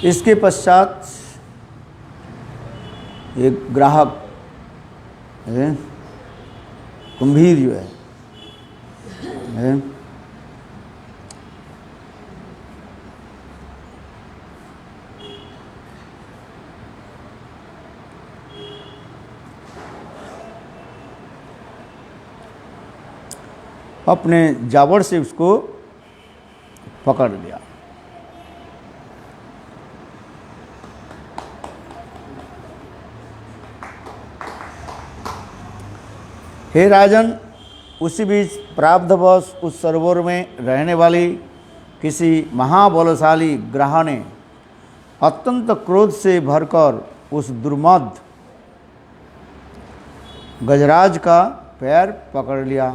इसके पश्चात एक ग्राहक कुंभीर जो है अपने जावड़ से उसको पकड़ लिया। हे राजन, उसी बीच प्रारब्धवश उस सरोवर में रहने वाली किसी महाबलशाली ग्राह ने अत्यंत क्रोध से भरकर उस दुर्मद गजराज का पैर पकड़ लिया।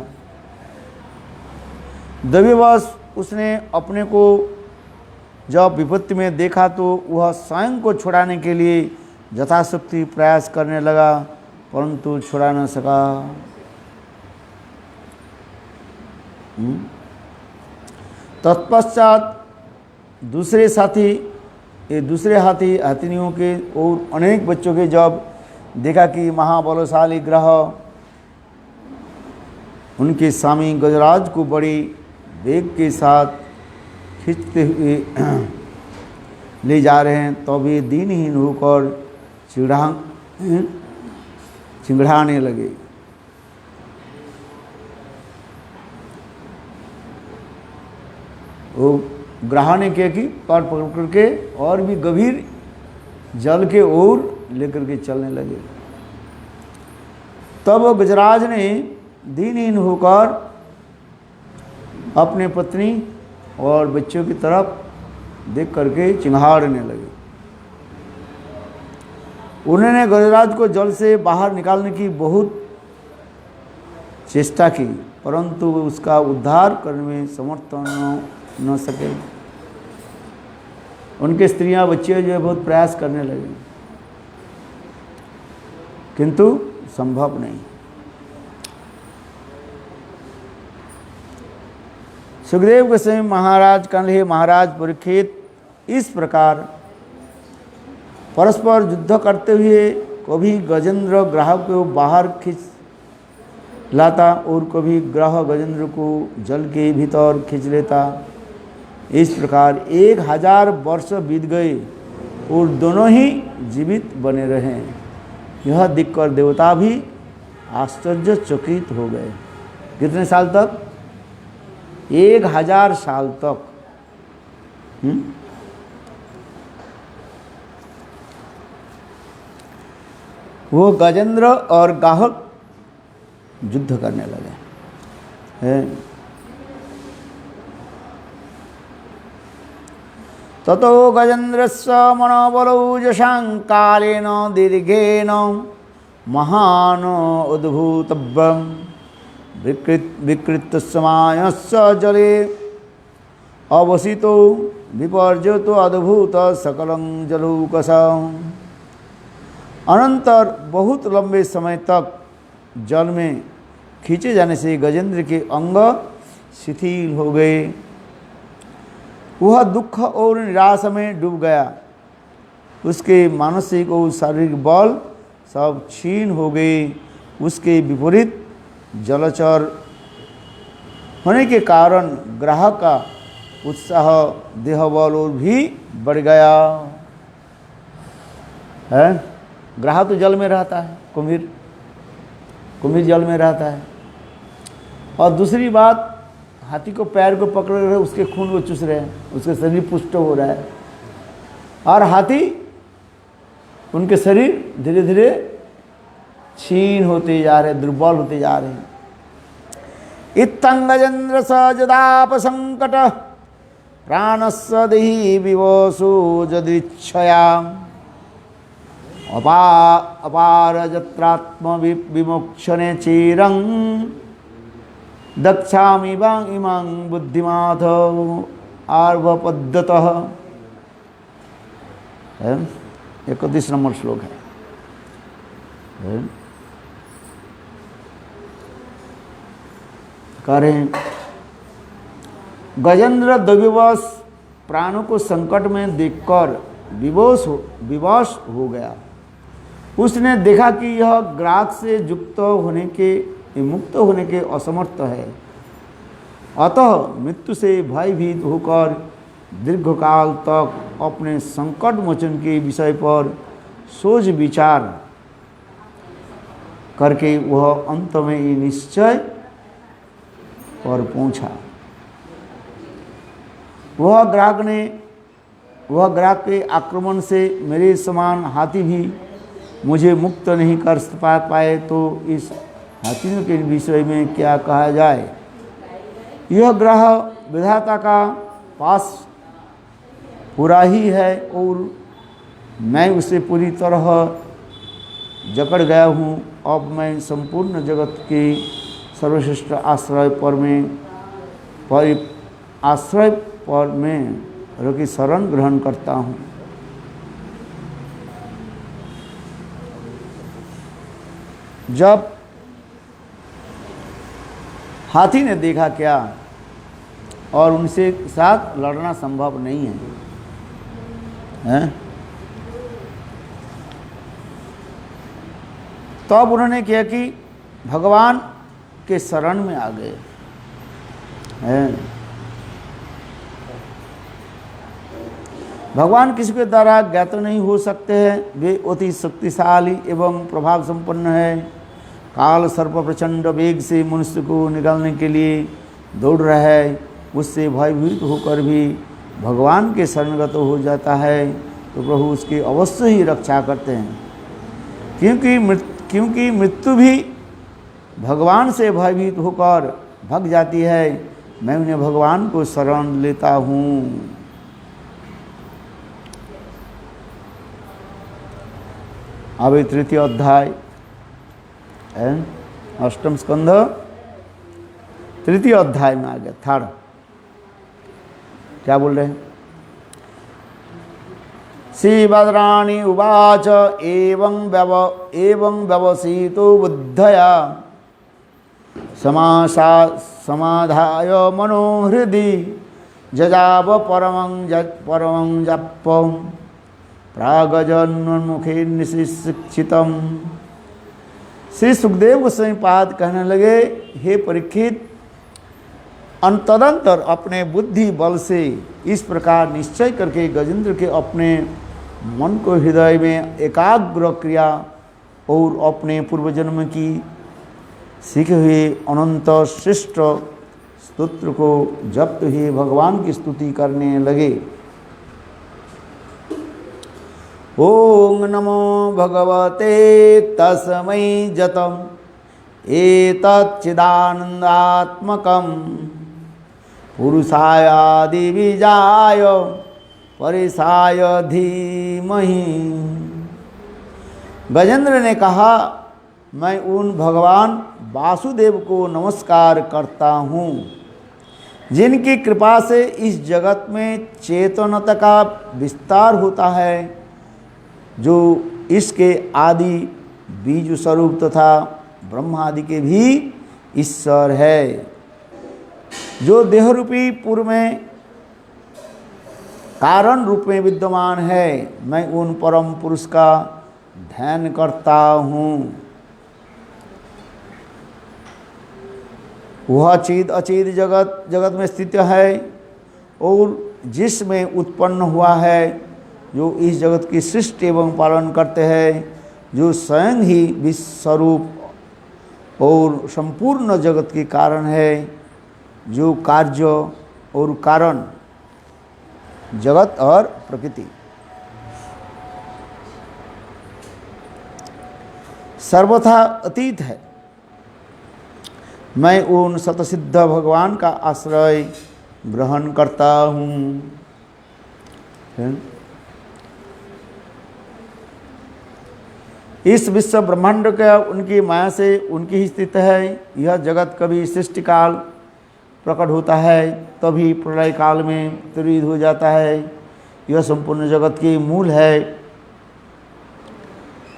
दविवश उसने अपने को जब विपत्ति में देखा तो वह स्वयं को छुड़ाने के लिए यथाशक्ति प्रयास करने लगा, परंतु छुड़ा न सका। तत्पश्चात दूसरे हाथिनियों के और अनेक बच्चों के जब देखा कि महाबलशाली ग्रह उनके स्वामी गजराज को बड़ी वेग के साथ खींचते हुए ले जा रहे हैं, तो वे दीनहीन होकर चिंघड़ाने लगे। वो ग्राह ने क्या कि पैर पकड़ के और भी गंभीर जल के ओर लेकर के चलने लगे। तब गजराज ने दीनहीन होकर अपने पत्नी और बच्चों की तरफ देख करके चिंघाड़ने लगे। उन्होंने गजराज को जल से बाहर निकालने की बहुत चेष्टा की, परंतु उसका उद्धार करने में समर्थ न सके। उनके स्त्रियां बच्चे जो है बहुत प्रयास करने लगे, किंतु संभव नहीं। सुखदेव गोस्वामी महाराज कहले, महाराज परीक्षित, इस प्रकार परस्पर युद्ध करते हुए कभी गजेंद्र ग्राह को बाहर खींच लाता और कभी ग्रह गजेंद्र को जल के भीतर खींच लेता। इस प्रकार 1000 वर्ष बीत गए और दोनों ही जीवित बने रहे। यह देखकर देवता भी आश्चर्यचकित हो गए। कितने साल तक? 1000 साल तक। वो गजेंद्र और गाहक युद्ध करने लगे। ततो गजेन्द्रस्य मनोबलौ जशांकालेन दीर्घेन महान उद्भूतव्यं विकृत समायस्य जले अवसितो विपर्जतो अद्भुत सकलं जलौकसम्। अनंतर बहुत लंबे समय तक जल में खींचे जाने से गजेंद्र के अंग शिथिल हो गए। वह दुख और निराशा में डूब गया। उसके मानसिक और शारीरिक बल सब क्षीण हो गए। उसके विपरीत जलचर होने के कारण ग्राह का उत्साह देहबल और भी बढ़ गया है। ग्राह तो जल में रहता है, कुम्भीर जल में रहता है। और दूसरी बात, हाथी को पैर को पकड़ रहे, उसके खून को चूस रहे हैं, उसके शरीर पुष्ट हो रहा है। और हाथी, उनके शरीर धीरे धीरे क्षीण होते जा रहे, दुर्बल होते जा रहे हैं। इत्थं गजेन्द्र सजदाप संकट प्राणस्य देहि विवशो जदृच्छया अपार जत्रात्म विमोक्षणे चिरं दक्षामि वां इमां बुद्धिमाथ आर्वपद्यतः। 31 नंबर श्लोक है। कह रहे हैं, गजेंद्र दविवश प्राणों को संकट में देखकर विवश हो गया। उसने देखा कि यह ग्राहक से मुक्त होने के असमर्थ है, अतः मृत्यु से भयभीत होकर दीर्घकाल तक अपने संकट मोचन के विषय पर सोच विचार करके वह अंत में ये निश्चय पर पहुंचा। वह ग्राहक के आक्रमण से मेरे समान हाथी भी मुझे मुक्त नहीं कर पाए, तो इस हाथियों के विषय में क्या कहा जाए। यह ग्रह विधाता का पास पूरा ही है और मैं उसे पूरी तरह जकड़ गया हूँ। अब मैं संपूर्ण जगत के सर्वश्रेष्ठ आश्रय पर में रखी शरण ग्रहण करता हूँ। जब हाथी ने देखा क्या और उनसे साथ लड़ना संभव नहीं है, हैं? तब उन्होंने किया कि भगवान के शरण में आ गए हैं। भगवान किसी के द्वारा ज्ञात नहीं हो सकते हैं, वे अति शक्तिशाली एवं प्रभाव संपन्न है। काल सर्प प्रचंड वेग से मनुष्य को निकालने के लिए दौड़ रहा है, उससे भयभीत होकर भी भगवान के शरणगत हो जाता है तो प्रभु उसकी अवश्य ही रक्षा करते हैं, क्योंकि मृत्यु भी भगवान से भयभीत होकर भग जाती है। मैं उन्हें भगवान को शरण लेता हूँ। अब तृतीय अध्याय अष्टम स्कंध तृतीय अध्याय में आ गया। थर्ड क्या बोल रहे हैं? श्रीभद्राणी उवाच एवं व्यवसितो बुद्धया समाधाय मनोहृदि जजाव परमं जप्पं प्रागजन्मुखे निशिक्षितम्। श्री सुखदेव गोस्वामी पाद कहने लगे, हे परीक्षित, तदंतर अपने बुद्धि बल से इस प्रकार निश्चय करके गजेंद्र के अपने मन को हृदय में एकाग्र क्रिया और अपने पूर्वजन्म की सीखे हुए अनंत श्रेष्ठ स्तोत्र को जपते हुए भगवान की स्तुति करने लगे। ओम नमो भगवते तस्मै जतम् एतच्चिदानन्दात्मकं पुरुषायादिबीजाय परेशाय धीमहि। गजेंद्र ने कहा, मैं उन भगवान वासुदेव को नमस्कार करता हूँ जिनकी कृपा से इस जगत में चेतनता का विस्तार होता है, जो इसके आदि बीज स्वरूप तथा ब्रह्मा आदि के भी ईश्वर है, जो देहरूपी पूर्व में कारण रूप में विद्यमान है। मैं उन परम पुरुष का ध्यान करता हूँ। वह अचिद जगत में स्थित है और जिसमें उत्पन्न हुआ है, जो इस जगत की सृष्टि एवं पालन करते हैं, जो स्वयं ही विश्व स्वरूप और संपूर्ण जगत के कारण है, जो कार्य और कारण जगत और प्रकृति सर्वथा अतीत है। मैं उन सतसिद्ध भगवान का आश्रय ग्रहण करता हूँ। इस विश्व ब्रह्मांड का उनकी माया से उनकी ही स्थिति है। यह जगत कभी सृष्टि काल प्रकट होता है, तभी प्रलय काल में त्रिविध हो जाता है। यह संपूर्ण जगत की मूल है,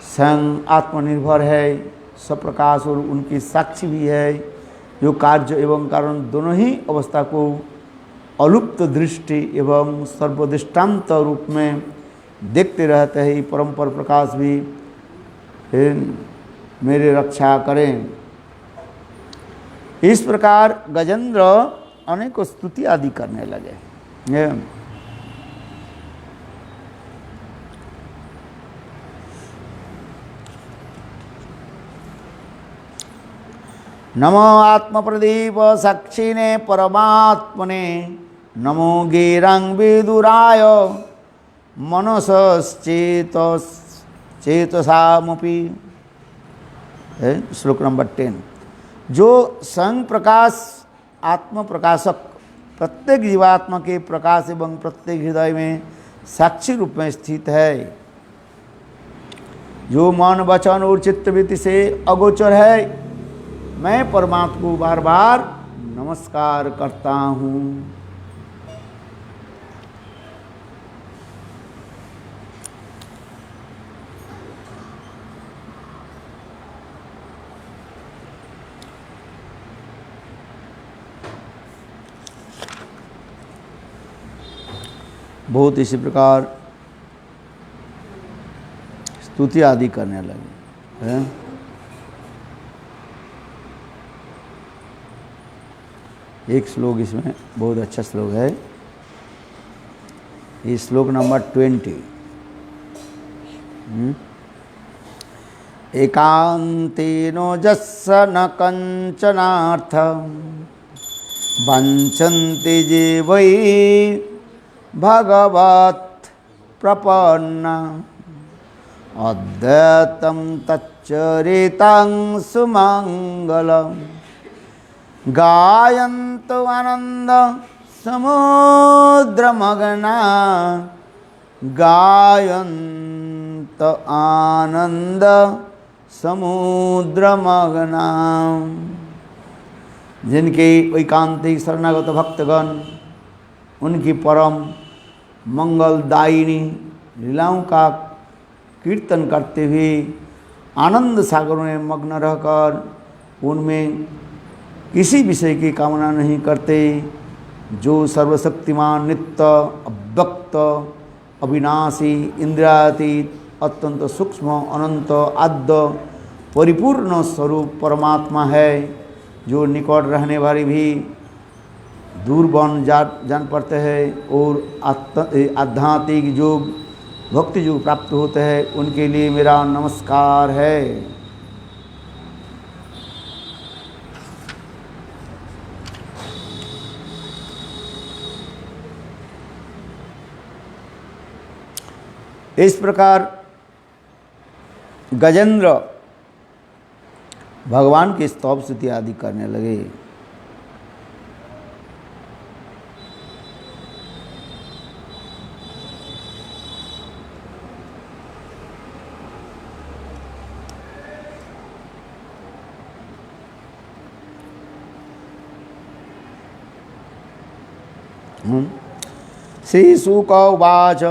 स्वयं आत्मनिर्भर है, सप्रकाश और उनकी साक्षी भी है, जो कार्य एवं कारण दोनों ही अवस्था को अलुप्त दृष्टि एवं सर्वदृष्टांत रूप में देखते रहते हैं, परम्पर प्रकाश भी मेरी रक्षा करें। इस प्रकार गजेंद्र अनेक स्तुति आदि करने लगे। नमो आत्म प्रदीप साक्षिणे परमात्मने, नमो गीरंग विदुराय चेतसामुपि। श्लोक नंबर 10। जो स्वयं प्रकाश आत्म प्रकाशक प्रत्येक जीवात्मा के प्रकाश एवं प्रत्येक हृदय में साक्षी रूप में स्थित है, जो मन वचन और चित्तवृत्ति से अगोचर है, मैं परमात्मा को बार बार नमस्कार करता हूँ। बहुत इसी प्रकार स्तुति आदि करने लगे हैं। एक श्लोक इसमें बहुत अच्छा श्लोक है, ये श्लोक नंबर 20। एकांतेनो जस्स न कंचनार्थ वंचन्ति जे वै भगवत् प्रपन्ना, अद्वैतं तच्चरितं सुमंगलम्, गायन्तो आनंद समुद्रमग्ना, गायन्त आनंद समुद्रमग्ना। जिनके एकांतिक शरणागत भक्तगण उनकी परम मंगलदायिनी लीलाओं का कीर्तन करते हुए आनंद सागरों में मग्न रहकर उनमें किसी विषय की कामना नहीं करते, जो सर्वशक्तिमान नित्य अव्यक्त अविनाशी इंद्रियातीत अत्यंत सूक्ष्म अनंत आद्य परिपूर्ण स्वरूप परमात्मा है, जो निकट रहने वाले भी दूर बन जान पड़ते हैं और आध्यात्मिक योग भक्ति योग प्राप्त होते हैं, उनके लिए मेरा नमस्कार है। इस प्रकार गजेंद्र भगवान की स्तव स्तुति आदि करने लगे। श्री शुक उवाच।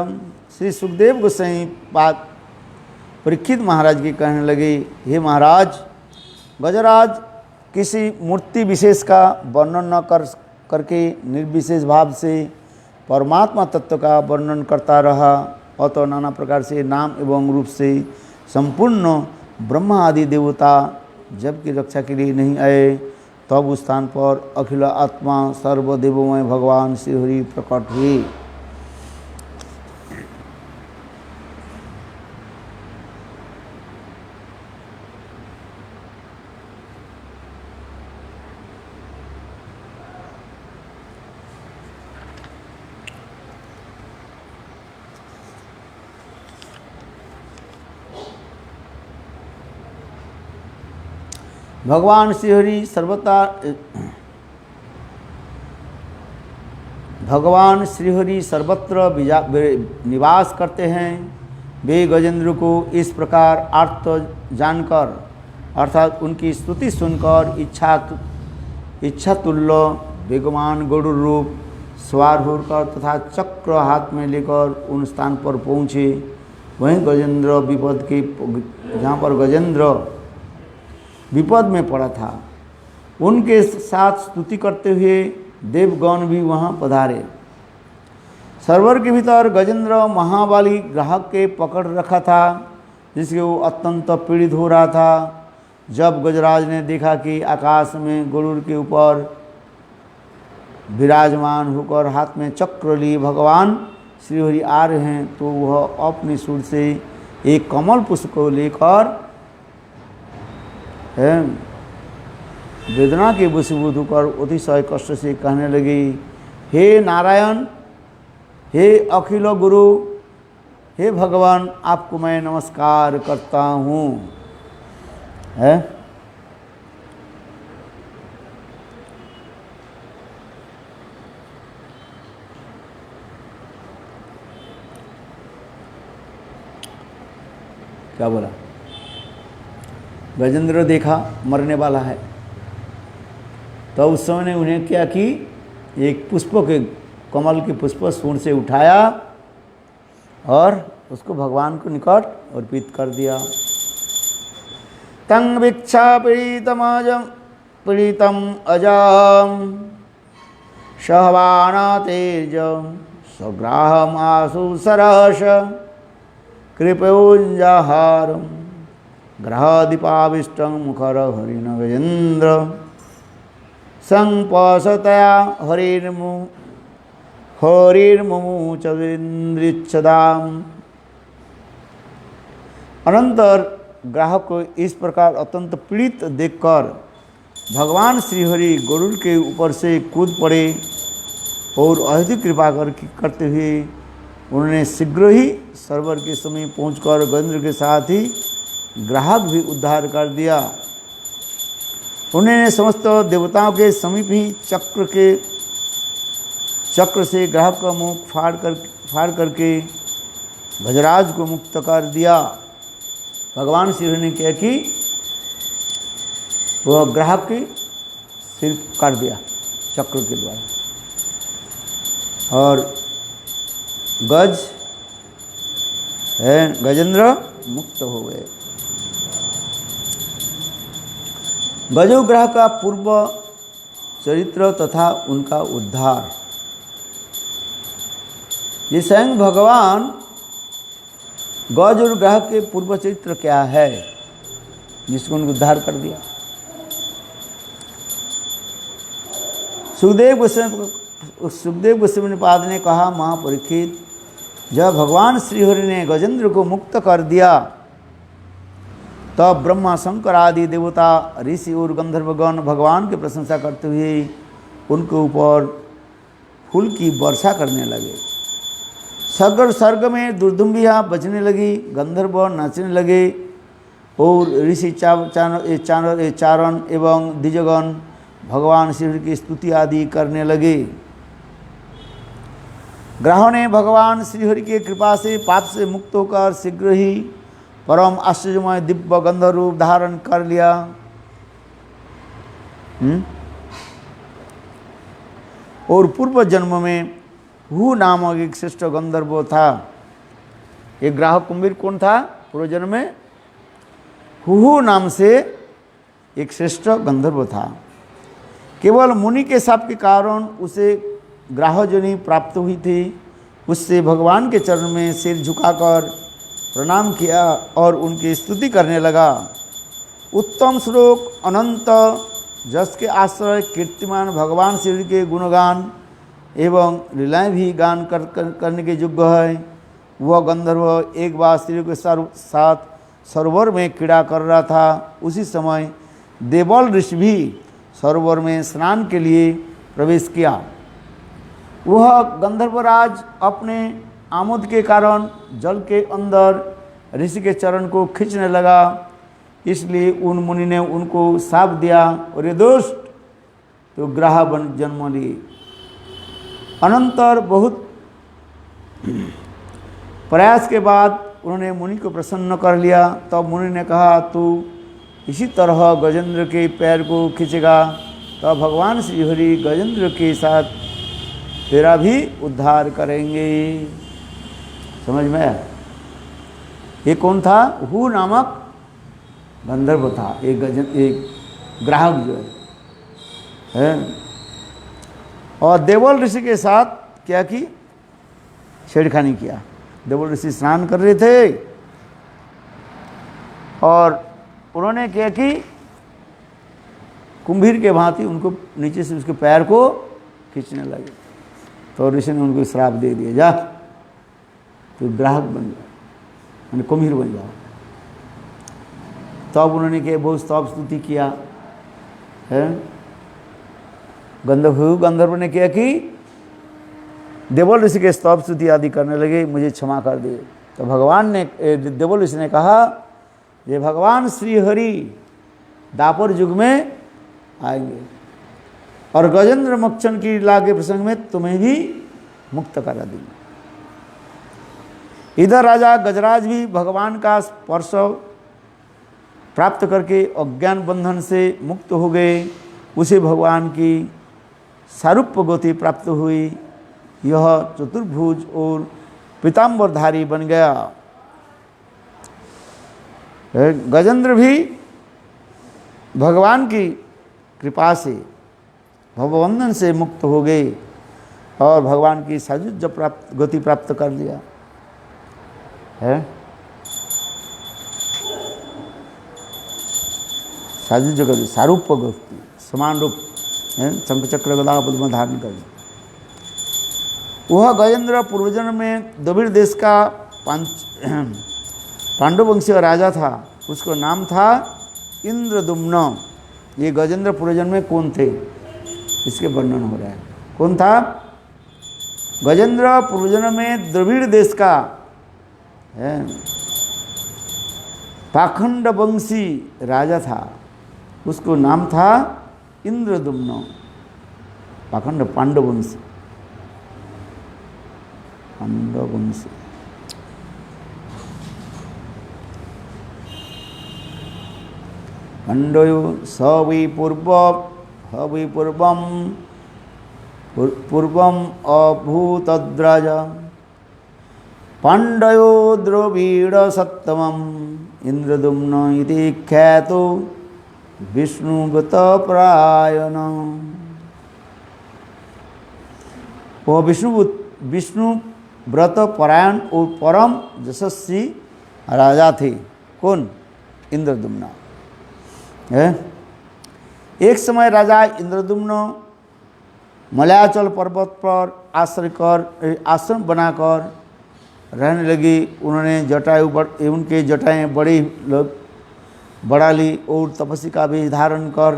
श्री सुखदेव गोसाई बात परीक्षित महाराज की कहने लगे, हे महाराज, गजराज किसी मूर्ति विशेष का वर्णन न करके निर्विशेष भाव से परमात्मा तत्व का वर्णन करता रहा, अतः नाना प्रकार से नाम एवं रूप से संपूर्ण ब्रह्मा आदि देवता जबकि रक्षा के लिए नहीं आए, तब उस स्थान पर अखिल आत्मा सर्वदेवमय भगवान श्री हरि प्रकट हुए। भगवान श्रीहरि सर्वत्र निवास करते हैं। वे गजेंद्र को इस प्रकार अर्थ जानकर अर्थात उनकी स्तुति सुनकर इच्छा तुल्य वेगमान गरुड़ रूप सवार होकर तथा चक्र हाथ में लेकर उन स्थान पर पहुँचे। वहीं गजेंद्र विपद के जहाँ पर गजेंद्र विपद में पड़ा था, उनके साथ स्तुति करते हुए देवगण भी वहाँ पधारे। सरोवर के भीतर गजेंद्र महाबली ग्राहक के पकड़ रखा था, जिसके वो अत्यंत पीड़ित हो रहा था। जब गजराज ने देखा कि आकाश में गरुड़ के ऊपर विराजमान होकर हाथ में चक्र लिए भगवान श्रीहरि आ रहे हैं, तो वह अपनी सुर से एक कमल पुष्प को लेकर वेदना के वशीभूत होकर अतिशय कष्ट से कहने लगी, हे नारायण, हे अखिल गुरु, हे भगवान, आपको मैं नमस्कार करता हूँ। है क्या बोला? गजेंद्र देखा मरने वाला है, तो उस समय ने उन्हें क्या कि एक पुष्प के कमल के पुष्प सूंड से उठाया और उसको भगवान को निकट अर्पित कर दिया। तंग भिक्षा पीड़ितम अजम सहवाना तेज स्वग्राहम आसु सरस कृपयोंजहारम ग्रहदीपाविष्टं मुखर हरिण गजेंद्र संपसतया हरिर्मुमुचन्द्रिच्छदाम। अनंतर ग्राहक को इस प्रकार अत्यंत पीड़ित देखकर भगवान श्रीहरि गरुड़ के ऊपर से कूद पड़े और अधिक कृपा करते हुए उन्होंने शीघ्र ही सरोवर के समीप पहुंचकर गजेंद्र के साथ ही ग्राहक भी उद्धार कर दिया। उन्होंने समस्त देवताओं के समीप ही चक्र से ग्राहक का मुख फाड़ करके गजराज को मुक्त कर दिया। भगवान श्री ने क्या कि वह ग्राहक की सिर काट दिया चक्र के द्वारा, और गजेंद्र मुक्त हो गए। गजोग्रह का पूर्व चरित्र तथा उनका उद्धार। ये स्वयं भगवान गज और ग्रह के पूर्व चरित्र क्या है जिसको उनको उद्धार कर दिया। सुखदेव गोस्वामी पाद ने कहा, महापरीक्षित, जब भगवान श्रीहरि ने गजेंद्र को मुक्त कर दिया तब ब्रह्मा शंकर आदि देवता ऋषि और गंधर्वगण भगवान की प्रशंसा करते हुए उनके ऊपर फूल की वर्षा करने लगे। स्वर्ग में दुर्दुम्बियाँ बजने लगी, गंधर्व नाचने लगे और ऋषि चारण एवं द्विजगण भगवान श्री की स्तुति आदि करने लगे। ग्रहों ने भगवान श्रीहरि की कृपा से पाप से मुक्त होकर शीघ्र ही परम आश्चर्यमय दिव्य गंधर्व रूप धारण कर लिया। और पूर्व जन्म में हु नामक एक श्रेष्ठ गंधर्व था। एक ग्राहक कुंभीर कौन था? पूर्व जन्म में हु नाम से एक श्रेष्ठ गंधर्व था। केवल मुनि के शाप के कारण उसे ग्राहजनी प्राप्त हुई थी। उससे भगवान के चरण में सिर झुकाकर प्रणाम किया और उनकी स्तुति करने लगा। उत्तम श्लोक, अनंत जस के आश्रय, कीर्तिमान भगवान श्री के गुणगान एवं लीलाएं भी गान करने के योग्य है। वह गंधर्व एक बार श्री के साथ सरोवर में क्रीड़ा कर रहा था। उसी समय देवल ऋषि भी सरोवर में स्नान के लिए प्रवेश किया। वह गंधर्वराज अपने आमोद के कारण जल के अंदर ऋषि के चरण को खींचने लगा। इसलिए उन मुनि ने उनको शाप दिया और ये दुष्ट तो ग्राह बन जन्म लिए। अनंतर बहुत प्रयास के बाद उन्होंने मुनि को प्रसन्न कर लिया। तब मुनि ने कहा, तू इसी तरह गजेंद्र के पैर को खींचेगा तब भगवान श्रीहरि गजेंद्र के साथ तेरा भी उद्धार करेंगे। समझ में आया? ये कौन था? हु नामक गंधर्व था, एक ग्राहक जो है। और देवल ऋषि के साथ क्या की? छेड़खानी किया। देवल ऋषि स्नान कर रहे थे और उन्होंने क्या कि कुंभीर के भांति उनको नीचे से उसके पैर को खींचने लगे। तो ऋषि ने उनको श्राप दे दिया, जा तो ग्राहक बन जाओ, मैंने कुम्हीर बन जाओ। तब उन्होंने क्या बहुत स्तव स्तुति किया है। गंधर्व ने क्या कि देवल ऋषि के स्तव स्तुति आदि करने लगे, मुझे क्षमा कर दे। तो भगवान ने, देवल ऋषि ने कहा, ये भगवान श्री हरि दापर युग में आएंगे और गजेंद्र मोक्षण की लीला के प्रसंग में तुम्हें भी मुक्त करा देंगे। इधर राजा गजराज भी भगवान का स्पर्श प्राप्त करके अज्ञान बंधन से मुक्त हो गए। उसे भगवान की सारूप्य गति प्राप्त हुई। यह चतुर्भुज और पीताम्बरधारी बन गया। गजेंद्र भी भगवान की कृपा से भवबंधन से मुक्त हो गए और भगवान की सायुज्य प्राप्त गति प्राप्त कर लिया है। सायुज्य गति, सारूप्य गति, समान रूप शंख चक्र गदा पद्म धारण कर। वह गजेंद्र पूर्वजन्म में द्रविड़ देश का पांडववंशीय राजा था। उसका नाम था इंद्रदुम्न। ये गजेंद्र पूर्वजन्म में कौन थे, इसके वर्णन हो रहा है। कौन था? गजेंद्र पूर्वजन्म में द्रविड़ देश का पाखंड वंशी राजा था। उसको नाम था इंद्रदुम्न। पाखंड पांडववंशी, पांडववंशी। खंडयो स वै पूर्वम अभूतद्रज पांडयो द्रविड़ सत्तमम् इंद्रदुम्न इति ख्यातो विष्णुव्रत परायण। वो विष्णु व्रत परायण और परम यशस्वी राजा थे। कौन? इंद्रदुम्न है। एक समय राजा इंद्रदुम्न मलयाचल पर्वत पर आश्रम बनाकर रहने लगे। उन्होंने जटायु उनके जटाएं बढ़ा ली और तपस्या का भी धारण कर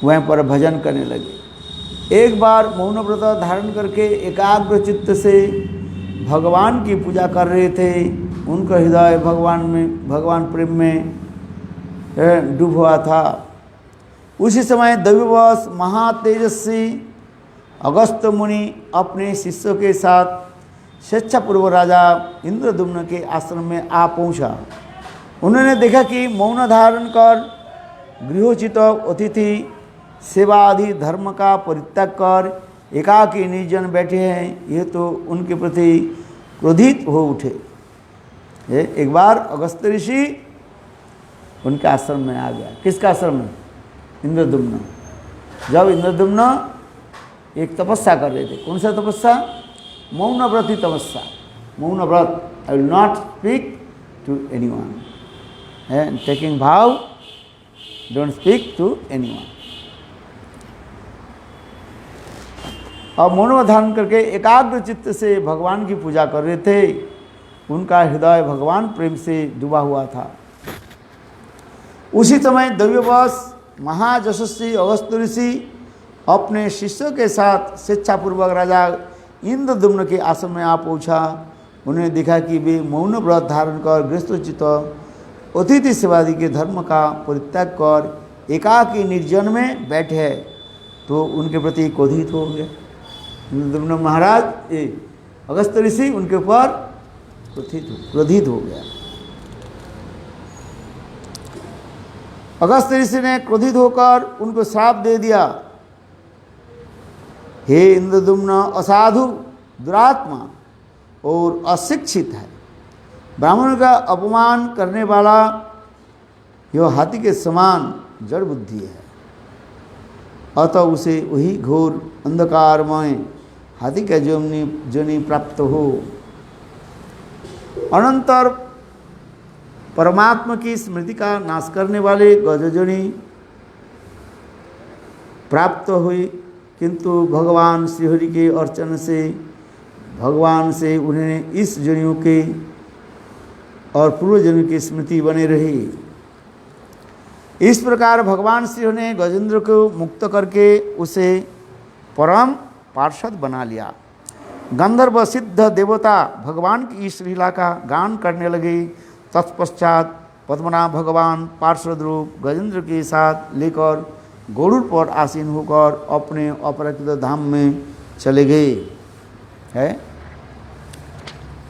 वहीं पर भजन करने लगे। एक बार मौन व्रत धारण करके एकाग्र चित्त से भगवान की पूजा कर रहे थे। उनका हृदय भगवान प्रेम में डूब हुआ था। उसी समय दैववश महातेजस्वी अगस्त मुनि अपने शिष्यों के साथ स्वेच्छापूर्वक राजा इंद्रदुम्न के आश्रम में आ पहुंचा। उन्होंने देखा कि मौन धारण कर गृहोचित अतिथि सेवा आदि धर्म का परित्याग कर एकाकी निर्जन बैठे हैं। ये तो उनके प्रति क्रोधित हो उठे। एक बार अगस्त ऋषि उनके आश्रम में आ गया। किसका आश्रम में? इंद्रदुम्न। जब इंद्रदुम्न एक तपस्या कर रहे थे। कौन सा तपस्या? मौन व्रत ही तपस्या। मौन व्रत, I will not speak to anyone, taking भाव, डोंट स्पीक टू एनीवन। और मौन धारण करके एकाग्र चित्त से भगवान की पूजा कर रहे थे। उनका हृदय भगवान प्रेम से डूबा हुआ था। उसी समय दैववश महायशस्वी अगस्त ऋषि अपने शिष्यों के साथ स्वेच्छापूर्वक राजा इंद्रदुम्न के आश्रम में आ पहुंचा। उन्हें देखा कि वे मौन व्रत धारण कर गृहस्थोचित अतिथि सेवादि के धर्म का परित्याग कर एकाकी निर्जन में बैठे हैं। तो उनके प्रति क्रोधित हो गए। इंद्रदुम्न महाराज अगस्त ऋषि उनके ऊपर क्रोधित हो गया। अगस्त ऋषि ने क्रोधित होकर उनको श्राप दे दिया, हे इंद्रदुम्न असाधु दुरात्मा और अशिक्षित है। ब्राह्मण का अपमान करने वाला यह हाथी के समान जड़ बुद्धि है। अतः उसे वही घोर अंधकारमय हाथी का जोनि प्राप्त हो। अनंतर परमात्मा की स्मृति का नाश करने वाले गजोनि प्राप्त हुई, किंतु भगवान श्रीहरि के अर्चन से भगवान से उन्हें इस जनियों के और पूर्व जन्म की स्मृति बनी रही। इस प्रकार भगवान श्री ने गजेंद्र को मुक्त करके उसे परम पार्षद बना लिया। गंधर्व सिद्ध देवता भगवान की इस लीला का गान करने लगे। तत्पश्चात पद्मनाभ भगवान पार्षद रूप गजेंद्र के साथ लेकर गरुड़ पर आसीन होकर अपने अपराकृत धाम में चले गए। है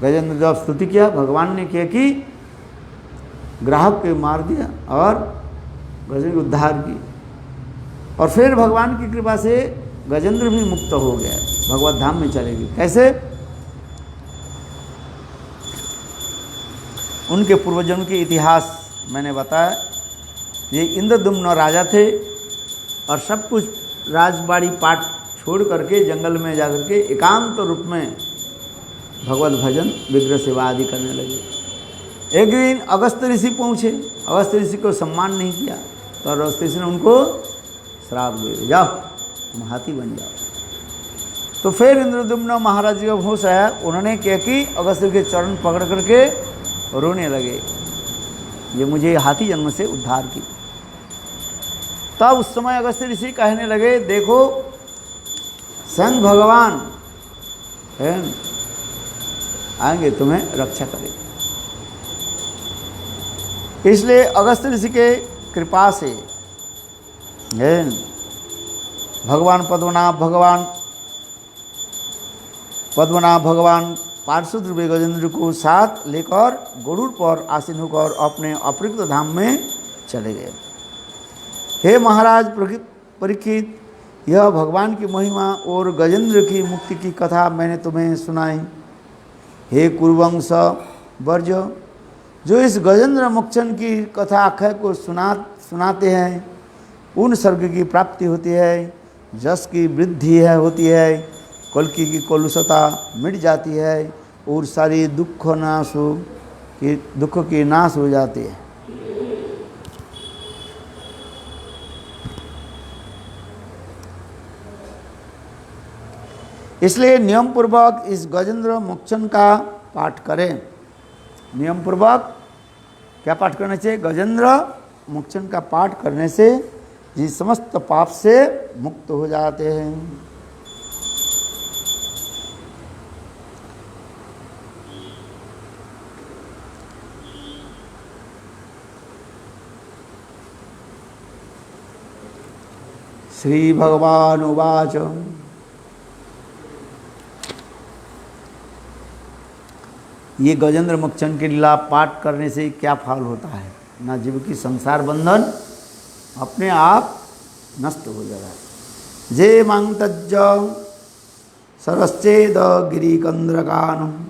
गजेंद्र जब स्तुति किया, भगवान ने किया कि ग्राहक के मार दिया और गजेंद्र उद्धार की, और फिर भगवान की कृपा से गजेंद्र भी मुक्त हो गया, भगवत धाम में चले गए। कैसे? उनके पूर्वजन्म के इतिहास मैंने बताया। ये इंद्रदुम्न राजा थे और सब कुछ राजबाड़ी पाठ छोड़ करके जंगल में जाकर के एकांत रूप में भगवत भजन विग्रह सेवा आदि करने लगे। एक दिन अगस्त ऋषि पहुँचे, अगस्त ऋषि को सम्मान नहीं किया तो अगस्त ऋषि ने उनको श्राप दे, जाओ तुम हाथी बन जाओ। तो फिर इंद्रदुम्न महाराज जी का होश आया, उन्होंने क्या कि अगस्त के चरण पकड़ करके रोने लगे, ये मुझे हाथी जन्म से उद्धार की। तब उस समय अगस्त ऋषि कहने लगे, देखो स्वयं भगवान है आएंगे तुम्हें रक्षा करें। इसलिए अगस्त ऋषि के कृपा से भगवान पद्मनाभ पार्षद रूपे गजेंद्र को साथ लेकर गरुड़ पर आसीन होकर अपने अपरिक्त धाम में चले गए। हे महाराज परीक्षित, यह भगवान की महिमा और गजेंद्र की मुक्ति की कथा मैंने तुम्हें सुनाई। हे कुरुवंश वर्ज, जो इस गजेंद्र मोक्षण की कथा आख्या को सुनाते हैं, उन स्वर्ग की प्राप्ति होती है, जस की वृद्धि होती है, कल्कि की कलुषता मिट जाती है और सारी दुख की नाश हो जाती है। इसलिए नियम पूर्वक इस गजेंद्र मोक्षण का पाठ करें। नियम पूर्वक क्या पाठ करना चाहिए? गजेंद्र मोक्षण का पाठ करने से जी समस्त पाप से मुक्त हो जाते हैं। श्री भगवान उवाच, ये गजेंद्र मोक्षण की लीला पाठ करने से क्या फल होता है? ना जीव की संसार बंधन अपने आप नष्ट हो जाएगा। जे मांग तज्ज सरश्चेद गिरिकंद्रकान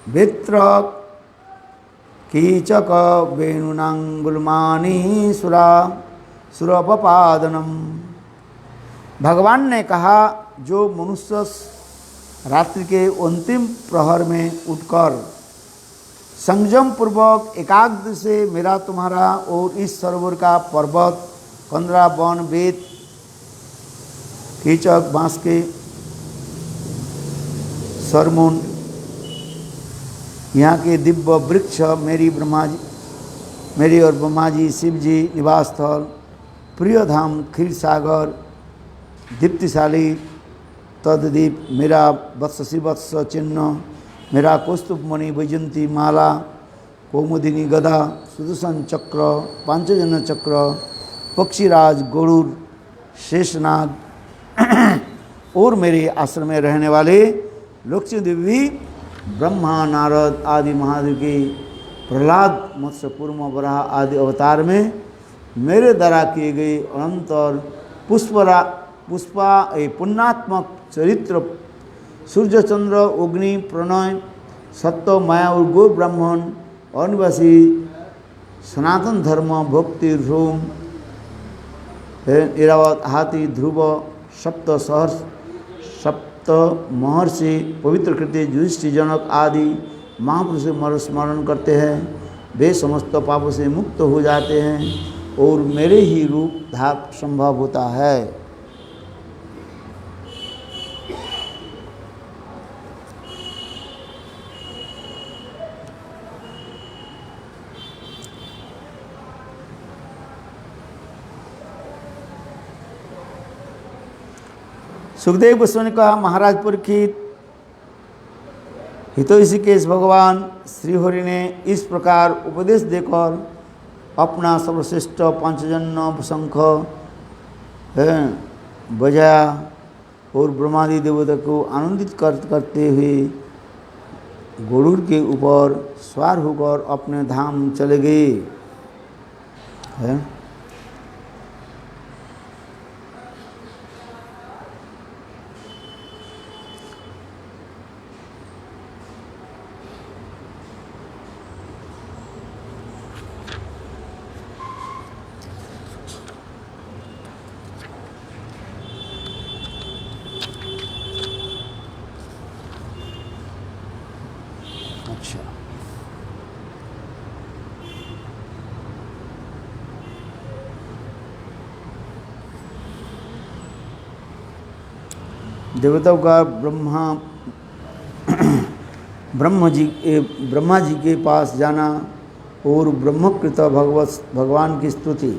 वित्र कीचक वेणुनांगुलमानी सुरपपादनम। भगवान ने कहा, जो मनुष्य रात्रि के अंतिम प्रहर में उठकर संयम पूर्वक एकाग्र से मेरा तुम्हारा और इस सरोवर का पर्वत, कंदरा, वन, वेद, कीचक, बांस के सरमुन, यहाँ के दिव्य वृक्ष, मेरी और ब्रह्मा जी शिव जी निवास स्थल, प्रिय धाम क्षीर सागर, दीप्तिशाली तद्दीप, मेरा वत्स चिन्ह, मेरा कौस्तुभ मणि वैजंती माला, कौमुदिनी गदा, सुदर्शन चक्र, पांचजन्य चक्र, पक्षीराज गरुड़, शेषनाग और मेरे आश्रम में रहने वाले लक्ष्मी देवी, ब्रह्मा, नारद आदि महादेव के प्रहलाद, मत्स्य, कूर्म, वराह आदि अवतार में मेरे द्वारा किए गए अनंत और पुण्यात्मक चरित्र, सूर्य, चंद्र, अग्नि, प्रणय, सत्य, माया और गो ब्राह्मण, अनिवासी, सनातन धर्म, भक्ति, रोम, ऐरावत, हाथी, ध्रुव, सप्त सहर्ष सप्त महर्षि पवित्र कृत्य युधिष्ठिर जनक आदि महापुरुष मर स्मरण करते हैं, वे समस्त पापों से मुक्त हो जाते हैं और मेरे ही रूप धाप संभव होता है। सुखदेव गोस्वामी ने कहा, महाराज परीक्षित, हितोषिकेश भगवान श्रीहरि ने इस प्रकार उपदेश देकर अपना सर्वश्रेष्ठ पांचजन्य शंख बजाया और ब्रह्मादि देवता को आनंदित करते हुए गरुड़ के ऊपर सवार होकर अपने धाम चले गए हैं। देवताओं का ब्रह्मा जी के पास जाना और ब्रह्मकृत भगवान की स्तुति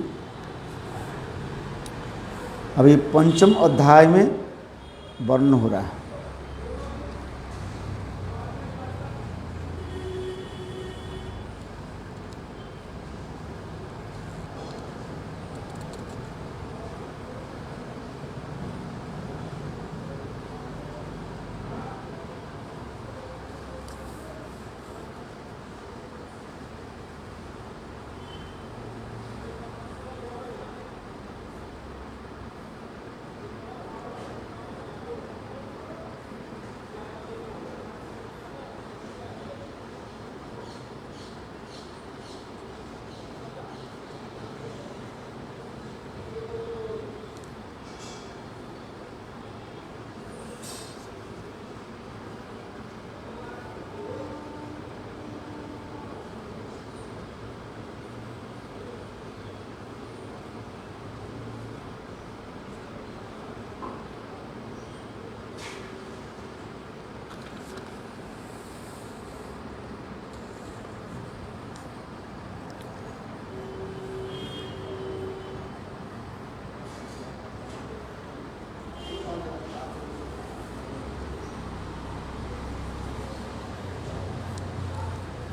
अभी पंचम अध्याय में वर्णन हो रहा है।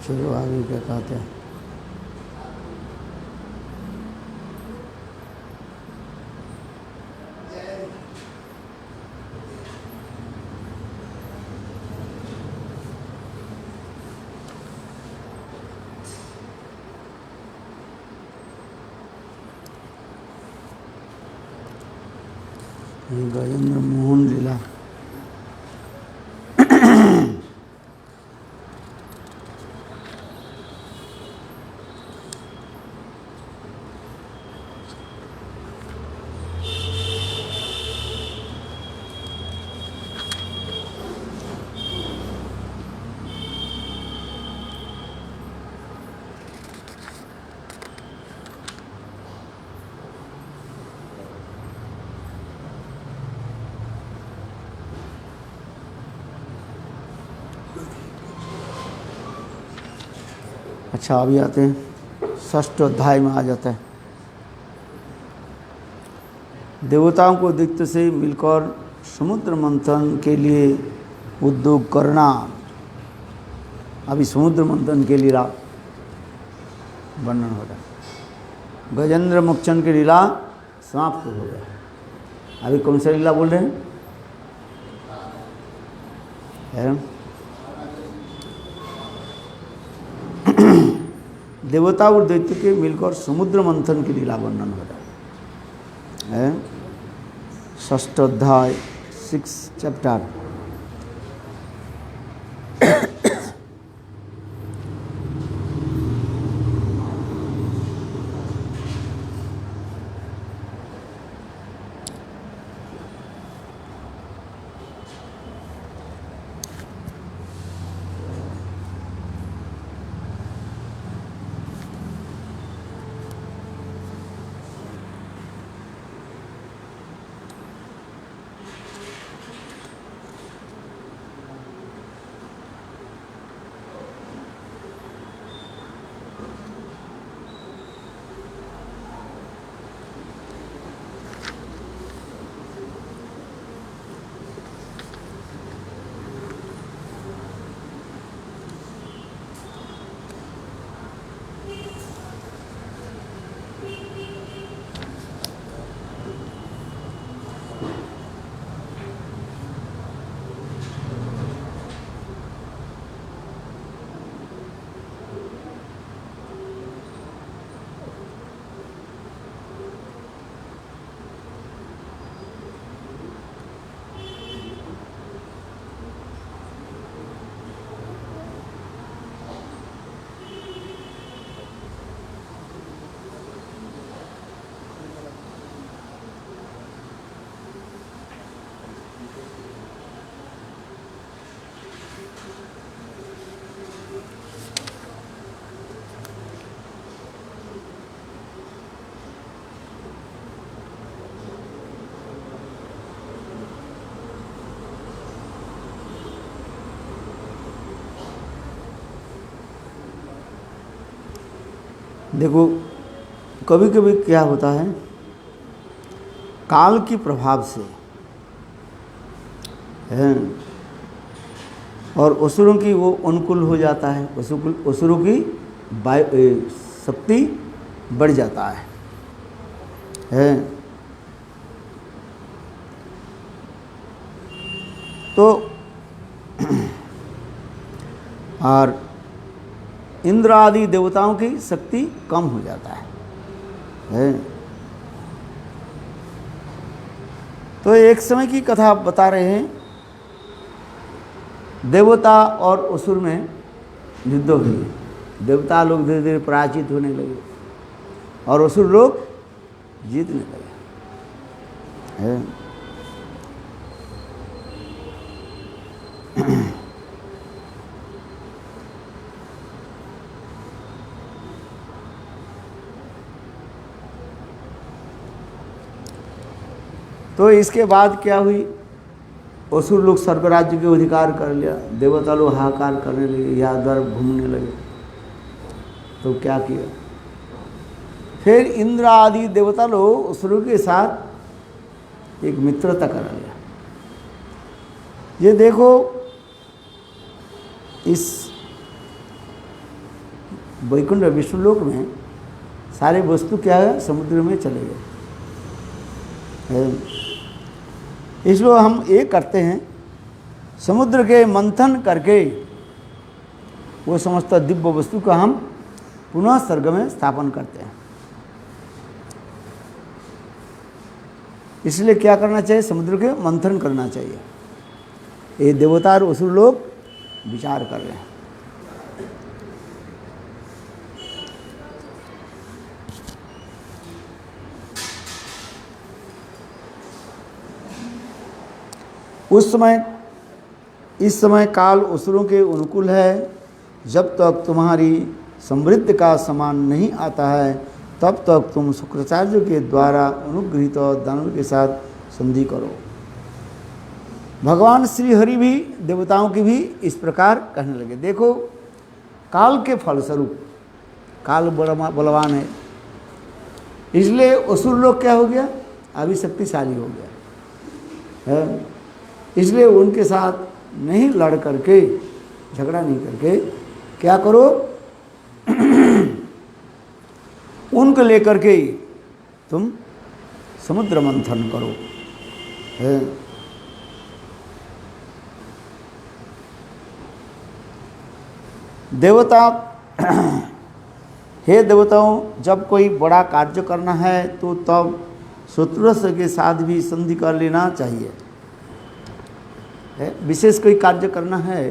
चलो आगे क्या कहते हैं। गजेंद्र मोहन लीला अच्छा अभी आते हैं षष्ठ अध्याय में आ जाता है। देवताओं को दैत्य से मिलकर समुद्र मंथन के लिए उद्योग करना। अभी समुद्र मंथन के लीला वर्णन हो रहा है। गजेंद्र मोक्षण की लीला समाप्त हो गया। अभी कौन सा लीला बोल रहे हैं? देवता और दैत्य के मिलकर समुद्र मंथन की लीला वर्णन हो रहा है। षष्ठ अध्याय 6 चैप्टर। देखो कभी कभी क्या होता है, काल की प्रभाव से है और असुरों की वो अनुकूल हो जाता है, असुरों की शक्ति बढ़ जाता है। तो और इंद्र आदि देवताओं की शक्ति कम हो जाता है। तो एक समय की कथा बता रहे हैं, देवता और असुर में युद्ध हुई। देवता लोग धीरे धीरे पराजित होने लगे और असुर लोग जीतने लगे। तो इसके बाद क्या हुई, असुर लोग स्वर्ग राज्य के अधिकार कर लिया, देवता लोग हाहाकार करने लगे, यहाँ दर घूमने लगे। तो क्या किया, फिर इंद्र आदि देवता लोग असुरों के साथ एक मित्रता कर लिया। ये देखो इस वैकुंठ विष्णुलोक में सारे वस्तु क्या है, समुद्र में चले गए। इसलिए हम ये करते हैं, समुद्र के मंथन करके वो समस्त दिव्य वस्तु का हम पुनः स्वर्ग में स्थापन करते हैं। इसलिए क्या करना चाहिए, समुद्र के मंथन करना चाहिए। ये देवता और असुर लोग विचार कर रहे हैं। उस समय, इस समय काल असुरों के अनुकूल है। जब तक तुम्हारी समृद्धि का समान नहीं आता है, तब तक तुम शुक्राचार्य के द्वारा अनुग्रहित दानव के साथ संधि करो। भगवान श्री हरि भी देवताओं की भी इस प्रकार कहने लगे। देखो काल के फलस्वरूप, काल बलवान है, इसलिए असुर लोग क्या हो गया, अभी शक्तिशाली हो गया है। इसलिए उनके साथ नहीं लड़ करके, झगड़ा नहीं करके क्या करो, उनको लेकर के तुम समुद्र मंथन करो। है देवता, हे देवताओं, जब कोई बड़ा कार्य करना है तो तब शत्रु के साथ भी संधि कर लेना चाहिए। विशेष कोई कार्य करना है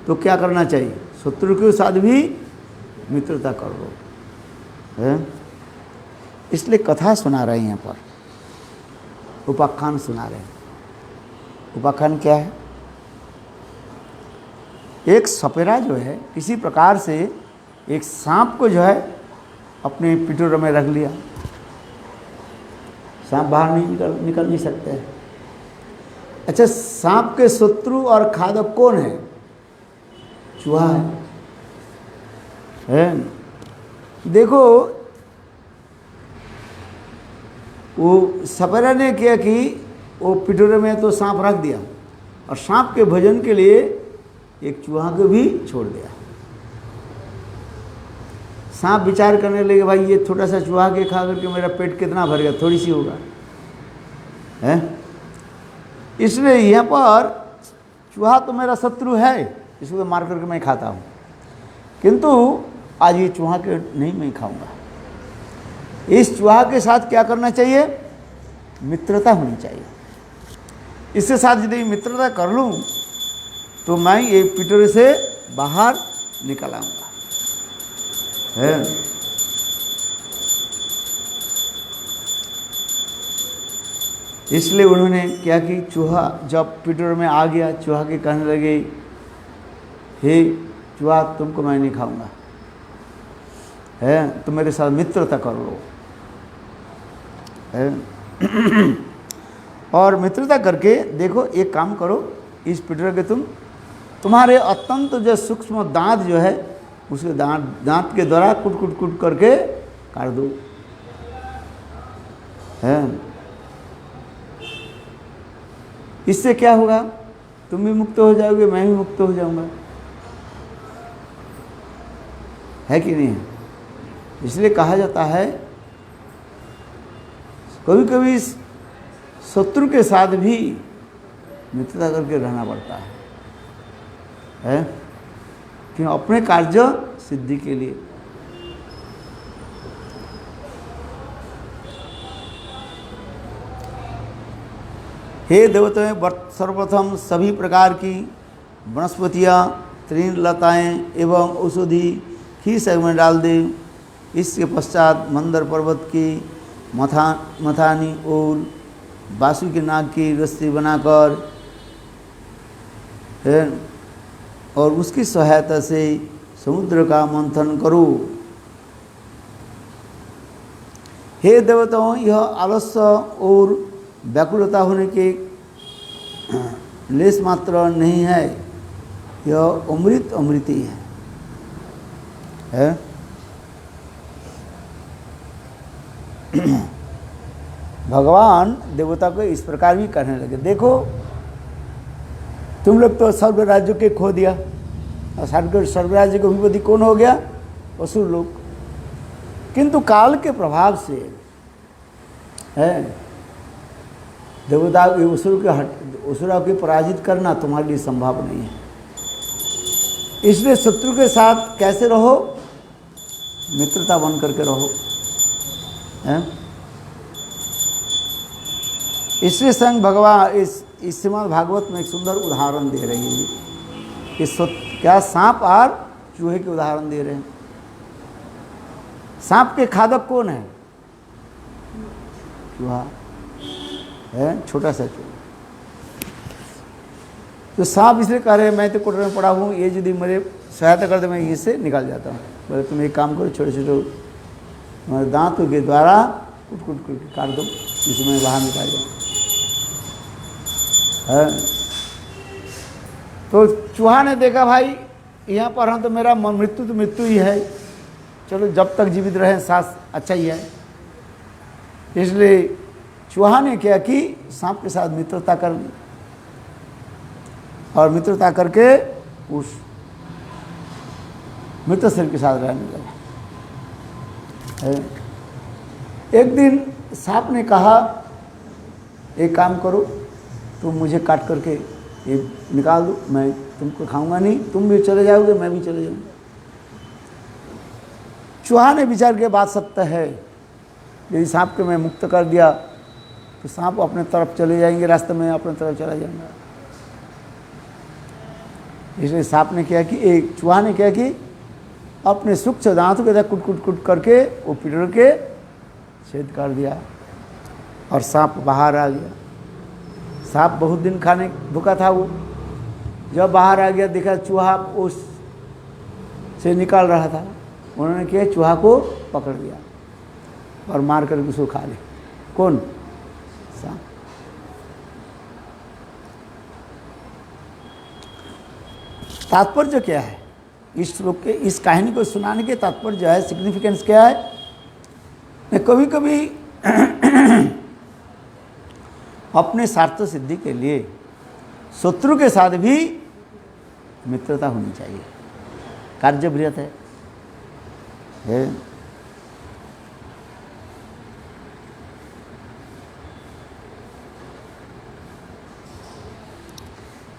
तो क्या करना चाहिए, शत्रु के साथ भी मित्रता कर लो। इसलिए कथा सुना रहे हैं यहाँ पर, उपाख्यान सुना रहे हैं। उपाख्यान क्या है, एक सपेरा जो है किसी प्रकार से एक सांप को जो है अपने पिटोरे में रख लिया। सांप बाहर निकल नहीं सकते हैं। अच्छा, सांप के शत्रु और खादक कौन है, चूहा है। देखो वो सपेरा ने किया कि वो पिटोरे में तो सांप रख दिया और सांप के भोजन के लिए एक चूहा को भी छोड़ दिया। सांप विचार करने लगे, भाई ये छोटा सा चूहा के खा करके मेरा पेट कितना भर गया, थोड़ी सी होगा है। इसलिए यहाँ पर चूहा तो मेरा शत्रु है, इसको तो मार करके मैं खाता हूँ, किंतु आज ये चूहा के नहीं मैं खाऊंगा। इस चूहा के साथ क्या करना चाहिए, मित्रता होनी चाहिए। इसके साथ यदि मित्रता कर लूँ तो मैं ये पिटोरे से बाहर निकल आऊँगा। है इसलिए उन्होंने क्या कि चूहा जब पिटोरे में आ गया, चूहा के कहने लगे, हे चूहा तुमको मैं नहीं खाऊंगा, है तुम मेरे साथ मित्रता कर लो। है और मित्रता करके देखो एक काम करो, इस पिटोरे के तुम्हारे अत्यंत जो सूक्ष्म दांत जो है उसके दांत के द्वारा कुट कुट कुट करके काट दो, है। इससे क्या होगा? तुम भी मुक्त हो जाओगे, मैं भी मुक्त हो जाऊंगा, है कि नहीं? इसलिए कहा जाता है कभी कभी शत्रु के साथ भी मित्रता करके रहना पड़ता है क्यों? अपने कार्य सिद्धि के लिए। हे देवताओं, सर्वप्रथम सभी प्रकार की वनस्पतियाँ, तृणलताएँ एवं औषधि खीस में डाल दे। इसके पश्चात मंदर पर्वत की मथानी और बासु के नाग की रस्सी बनाकर और उसकी सहायता से समुद्र का मंथन करो। हे देवताओं, यह आलस्य और व्याकुलता होने के लेस मात्र नहीं है, यह अमृत ही है। भगवान देवता को इस प्रकार भी कहने लगे, देखो तुम लोग तो सर्व राज्य के खो दिया, और सर्व राज्य का अधिपति कौन हो गया? असुर लोग। किंतु काल के प्रभाव से है देवता असुरों को पराजित करना तुम्हारे लिए संभव नहीं है। इसलिए शत्रु के साथ कैसे रहो? मित्रता बन करके रहो, है। इसलिए स्वयं भगवान इस श्रीमद् भागवत में एक सुंदर उदाहरण दे रही है कि क्या सांप और चूहे के उदाहरण दे रहे हैं। सांप के खादक कौन है? चूहा है, छोटा सा चूहा। तो सांप इसलिए कह रहे हैं मैं तो कुटर में पड़ा हूँ, ये यदि मेरे सहायता कर दे मैं यहीं से निकल जाता हूँ। बोले तुम एक काम करो, छोटे छोटे तुम्हारे दांतों के द्वारा कुट कुट कुट काट दो, इसमें बाहर निकाल जाओ, है। तो चूहा ने देखा भाई यहाँ पर हम तो मेरा मृत्यु तो मृत्यु ही है, चलो जब तक जीवित रहे सांस अच्छा ही है। इसलिए चूहा ने क्या कि सांप के साथ मित्रता कर ली और मित्रता करके उस मित्र शरीर के साथ रहने लगा। एक दिन सांप ने कहा एक काम करो, तुम मुझे काट करके ये निकाल दो, मैं तुमको खाऊंगा नहीं, तुम भी चले जाओगे मैं भी चले जाऊंगा। चूहा ने विचार किया बात सत्य है, यदि सांप को मैं मुक्त कर दिया तो सांप अपने तरफ चले जाएंगे, रास्ते में अपने तरफ चला जाऊंगा। इसलिए सांप ने क्या कि एक चूहा ने क्या कि अपने सूक्ष्म दांतों के साथ कुट कुट कुट करके वो पिटर के छेद कर दिया और सांप बाहर आ गया। सांप बहुत दिन खाने भूखा था, वो जब बाहर आ गया देखा चूहा उस से निकाल रहा था। उन्होंने क्या चूहा को पकड़ लिया और मार कर उसको खा लिया। कौन? सांप। तात्पर्य क्या है इस श्लोक के, इस कहानी को सुनाने के तात्पर्य जो है, सिग्निफिकेंस क्या है? कभी कभी अपने स्वार्थ सिद्धि के लिए शत्रु के साथ भी मित्रता होनी चाहिए, कार्य बृहत है।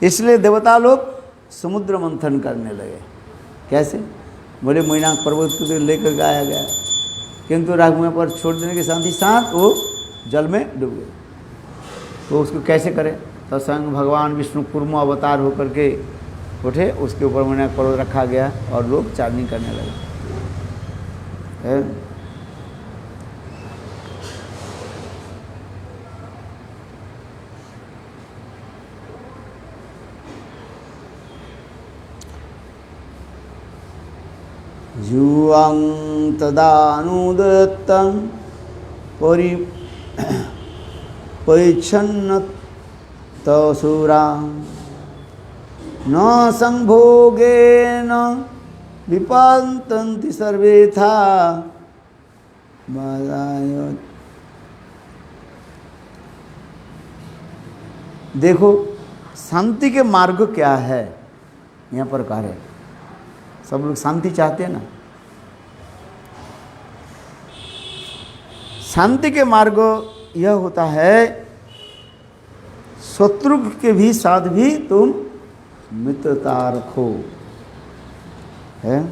इसलिए देवता लोग समुद्र मंथन करने लगे। कैसे? बोले मैनाक पर्वत को लेकर गाया गया, किंतु राघुआ पर छोड़ देने के साथ ही साथ वो जल में डूब गए। तो उसको कैसे करें? तो स्वयं भगवान विष्णु कूर्म अवतार होकर के उठे, उसके ऊपर मैनाक पर्वत रखा गया और लोग चारनी करने लगे। जुवां तदानुदत्तं परिच्छन्नतसुरा न संभोगेन विपन्तन्ति सर्वेथा बाधाय। देखो शांति के मार्ग क्या है, यहाँ पर कह रहे हैं। सब लोग शांति चाहते हैं ना। शांति के मार्ग यह होता है, शत्रु के भी साथ भी तुम मित्रता रखो, है।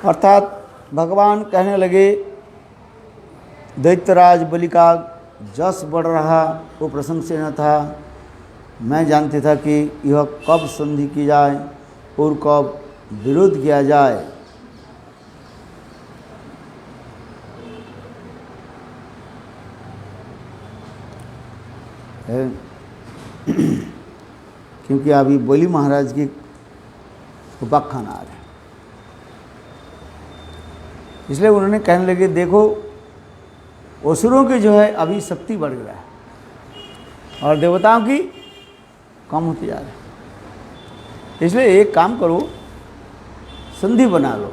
अर्थात भगवान कहने लगे, दैत्यराज बलि का जस बढ़ रहा वो प्रशंसनीय था। मैं जानते था कि यह कब संधि की जाए और कब विरोध किया जाए। क्योंकि अभी बलि महाराज की उपाख्यान आ रहे, इसलिए उन्होंने कहने लगे, देखो असुरों की जो है अभी शक्ति बढ़ रहा है और देवताओं की कम होती जा रही है। इसलिए एक काम करो, संधि बना लो,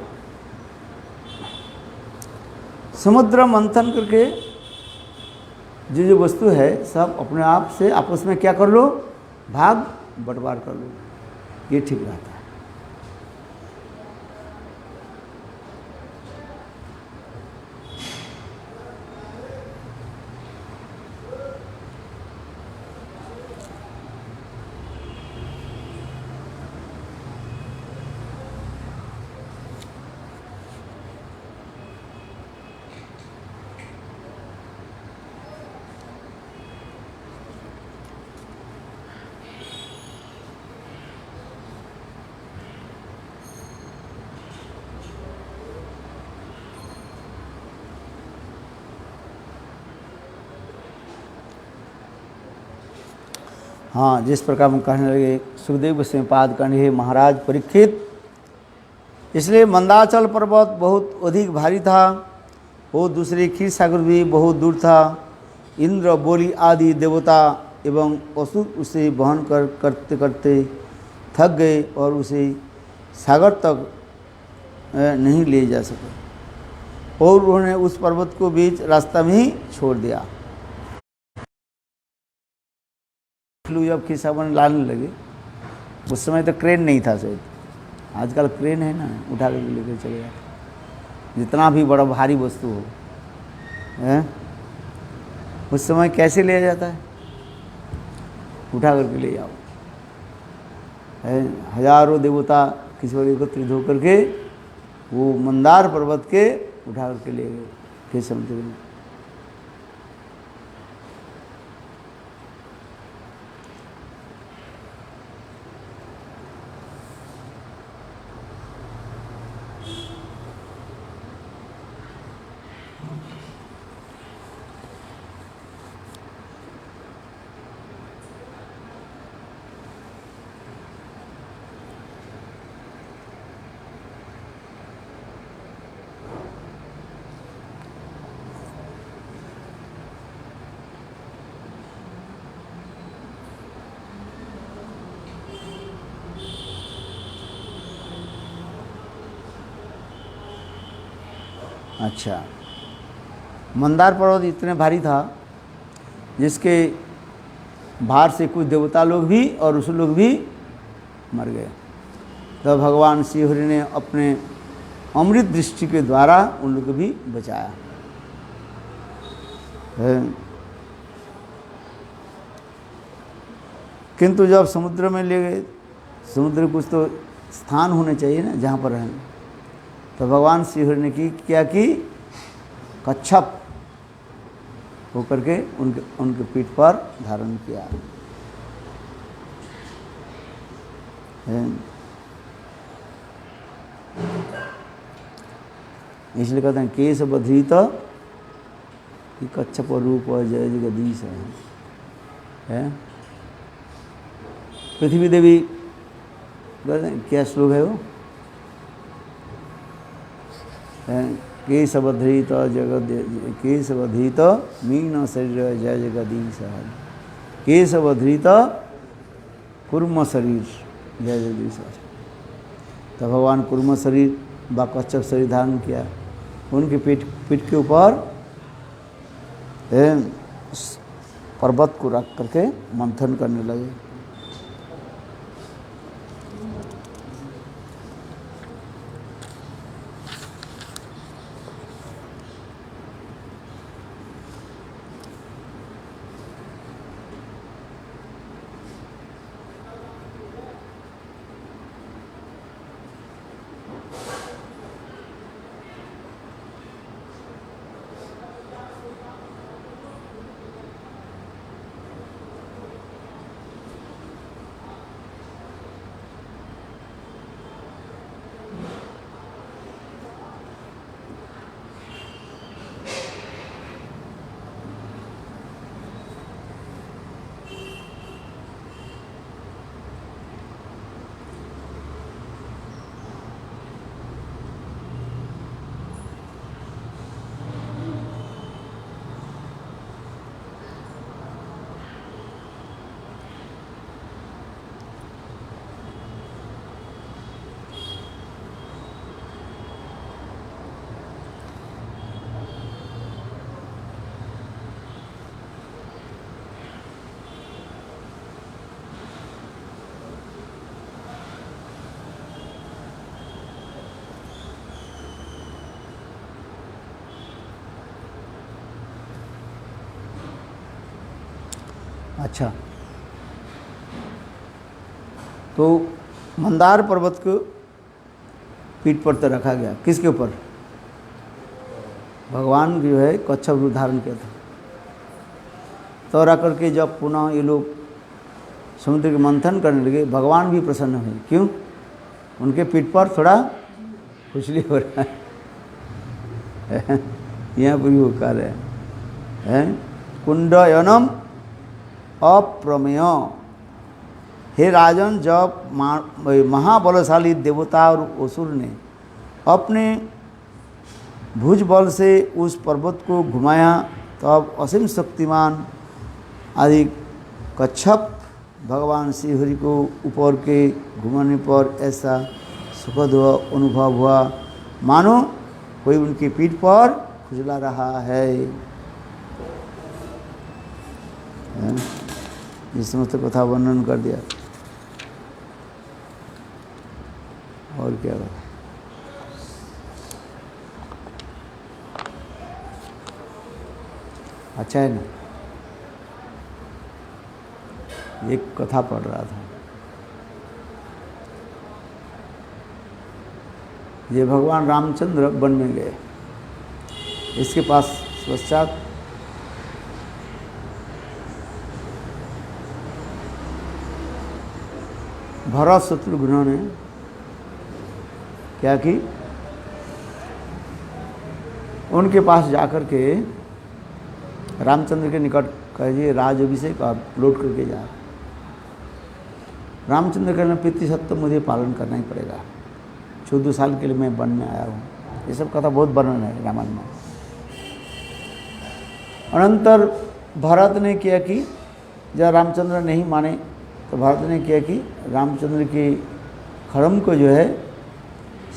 समुद्र मंथन करके जो वस्तु है सब अपने आप से आपस में क्या कर लो, भाग बंटवार कर लो, ये ठीक रहता है। हाँ, जिस प्रकार हम कहने लगे, सुखदेव गोस्वामी पाद कहने, हे महाराज परीक्षित, इसलिए मंदाचल पर्वत बहुत अधिक भारी था, वो दूसरे क्षीर सागर भी बहुत दूर था। इंद्र, बोली आदि देवता एवं असुर उसे वहन करते करते थक गए और उसे सागर तक नहीं ले जा सके और उन्होंने उस पर्वत को बीच रास्ता में ही छोड़ दिया। जब खिस्सावन लाने लगे, उस समय तो क्रेन नहीं था शायद, आजकल क्रेन है ना, उठा करके लेकर चले जाते, जितना भी बड़ा भारी वस्तु हो है, उस समय कैसे लिया जाता है, उठा करके ले जाओ है। हजारों देवता किसी वजह एकत्रित होकर के वो मंदार पर्वत के उठा करके ले गए खिस्सावन में। अच्छा, मंदार पर्वत इतने भारी था जिसके भार से कुछ देवता लोग भी और ऋषि लोग भी मर गए। तो भगवान श्री हरि ने अपने अमृत दृष्टि के द्वारा उन लोग को भी बचाया है। किंतु जब समुद्र में ले गए, समुद्र कुछ तो स्थान होने चाहिए ना जहाँ पर रहें, तो भगवान श्री हरि ने क्या कि कच्छप होकर के उनके उनके पीठ पर धारण किया है। इसलिए कहते हैं केश बधृत कच्छप रूप जय जगदीश है। पृथ्वी देवी कहते हैं क्या श्लोक है वो, केशवधृत जगद केशवधृत मीन शरीर जय जगदीश, केशवधृत कुर्म शरीर जय जगदीश। तो भगवान कुर्म शरीर व कच्छप शरीर धारण किया, उनके पीठ के ऊपर पर्वत को रख करके मंथन करने लगे। अच्छा, तो मंदार पर्वत को पीठ पर तो रखा गया, किसके ऊपर? भगवान जो है कच्छप रूप धारण किया था। तो रख करके जब पुनः ये लोग समुद्र के मंथन करने लगे, भगवान भी प्रसन्न हुए। क्यों? उनके पीठ पर थोड़ा खुजली हो रहा है। यहाँ पर वो कह रहे हैं कुंडयनम अप्रमेय। हे राजन, जब महाबलशाली देवता और असुर ने अपने भुज बल से उस पर्वत को घुमाया, तब असीम शक्तिमान आदि कच्छप भगवान श्री हरि को ऊपर के घुमाने पर ऐसा सुखद अनुभव हुआ मानो कोई उनकी पीठ पर खुजला रहा है। इस समस्त कथा वर्णन कर दिया, और क्या कहा? अच्छा है ना। एक कथा पढ़ रहा था, ये भगवान रामचंद्र वन में गए, इसके पास पश्चात भरत शत्रुघ्न ने क्या की, उनके पास जाकर के रामचंद्र के निकट कहिए राज-अभिषेक आप लौट करके जा। रामचंद्र कहना पितृ सत्य मुझे पालन करना ही पड़ेगा, 14 साल के लिए मैं वन में आया हूँ। ये सब कथा बहुत वर्णन है रामायण में। अनंतर भरत ने क्या कि जब रामचंद्र नहीं माने तो भरत ने क्या कि रामचंद्र की खड़म को जो है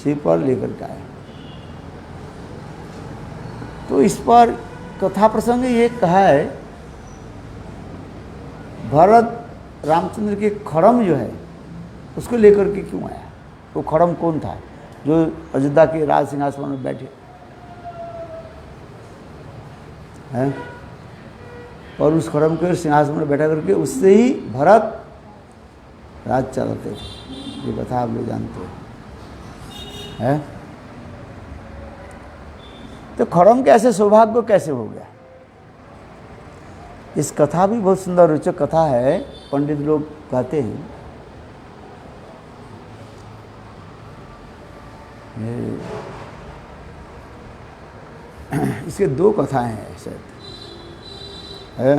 सिर पर लेकर के आया। तो इस पर कथा प्रसंग ये कहा है, भरत रामचंद्र के खड़म जो है उसको लेकर के क्यों आया? वो खड़म कौन था जो अयोध्या के राज सिंहासन में बैठे हैं, और उस खड़म के सिंहासन में बैठा करके उससे ही भरत राज चलाते थे। ये कथा आप लोग जानते हैं। तो खड़म के ऐसे सौभाग्य कैसे हो गया? इस कथा भी बहुत सुंदर रोचक कथा है, पंडित लोग कहते हैं। इसके दो कथाएं हैं शायद है।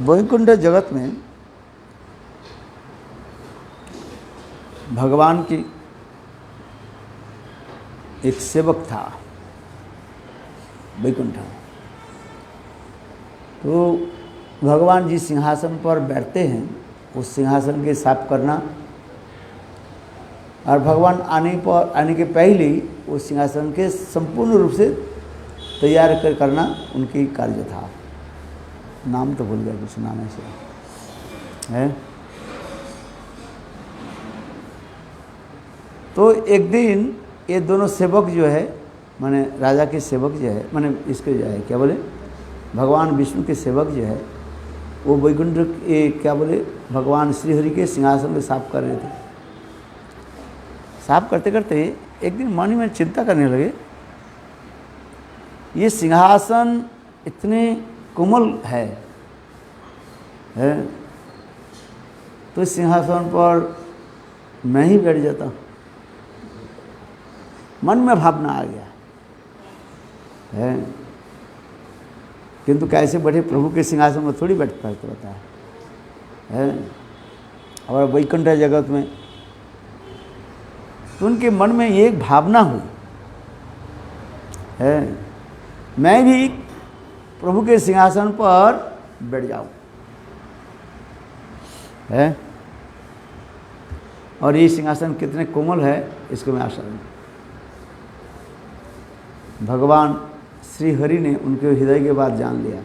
वैकुंठ जगत में भगवान की एक सेवक था वैकुंठ। तो भगवान जिस सिंहासन पर बैठते हैं उस सिंहासन के साफ करना, और भगवान आने के पहले ही उस सिंहासन के संपूर्ण रूप से तैयार करना उनकी कार्य था। नाम तो भूल गया, कुछ नाम ऐसे है। तो एक दिन ये दोनों सेवक जो है, माने राजा के सेवक जो है, माने इसके जो है क्या बोले, भगवान विष्णु के सेवक जो है, वो वैकुंठ क्या बोले भगवान श्रीहरि के सिंहासन को साफ कर रहे थे। साफ करते करते एक दिन मन में चिंता करने लगे, ये सिंहासन इतने कोमल है तो इस सिंहासन पर मैं ही बैठ जाता। मन में भावना आ गया है, किंतु कैसे बैठे प्रभु के सिंहासन में थोड़ी बैठ पाता रहता है। और वैकुंठ जगत में तो उनके मन में एक भावना हुई है, मैं भी प्रभु के सिंहासन पर बैठ जाऊं है। और ये सिंहासन कितने कोमल है इसको मैं आशा हूँ। भगवान श्री हरि ने उनके हृदय के बात जान लिया,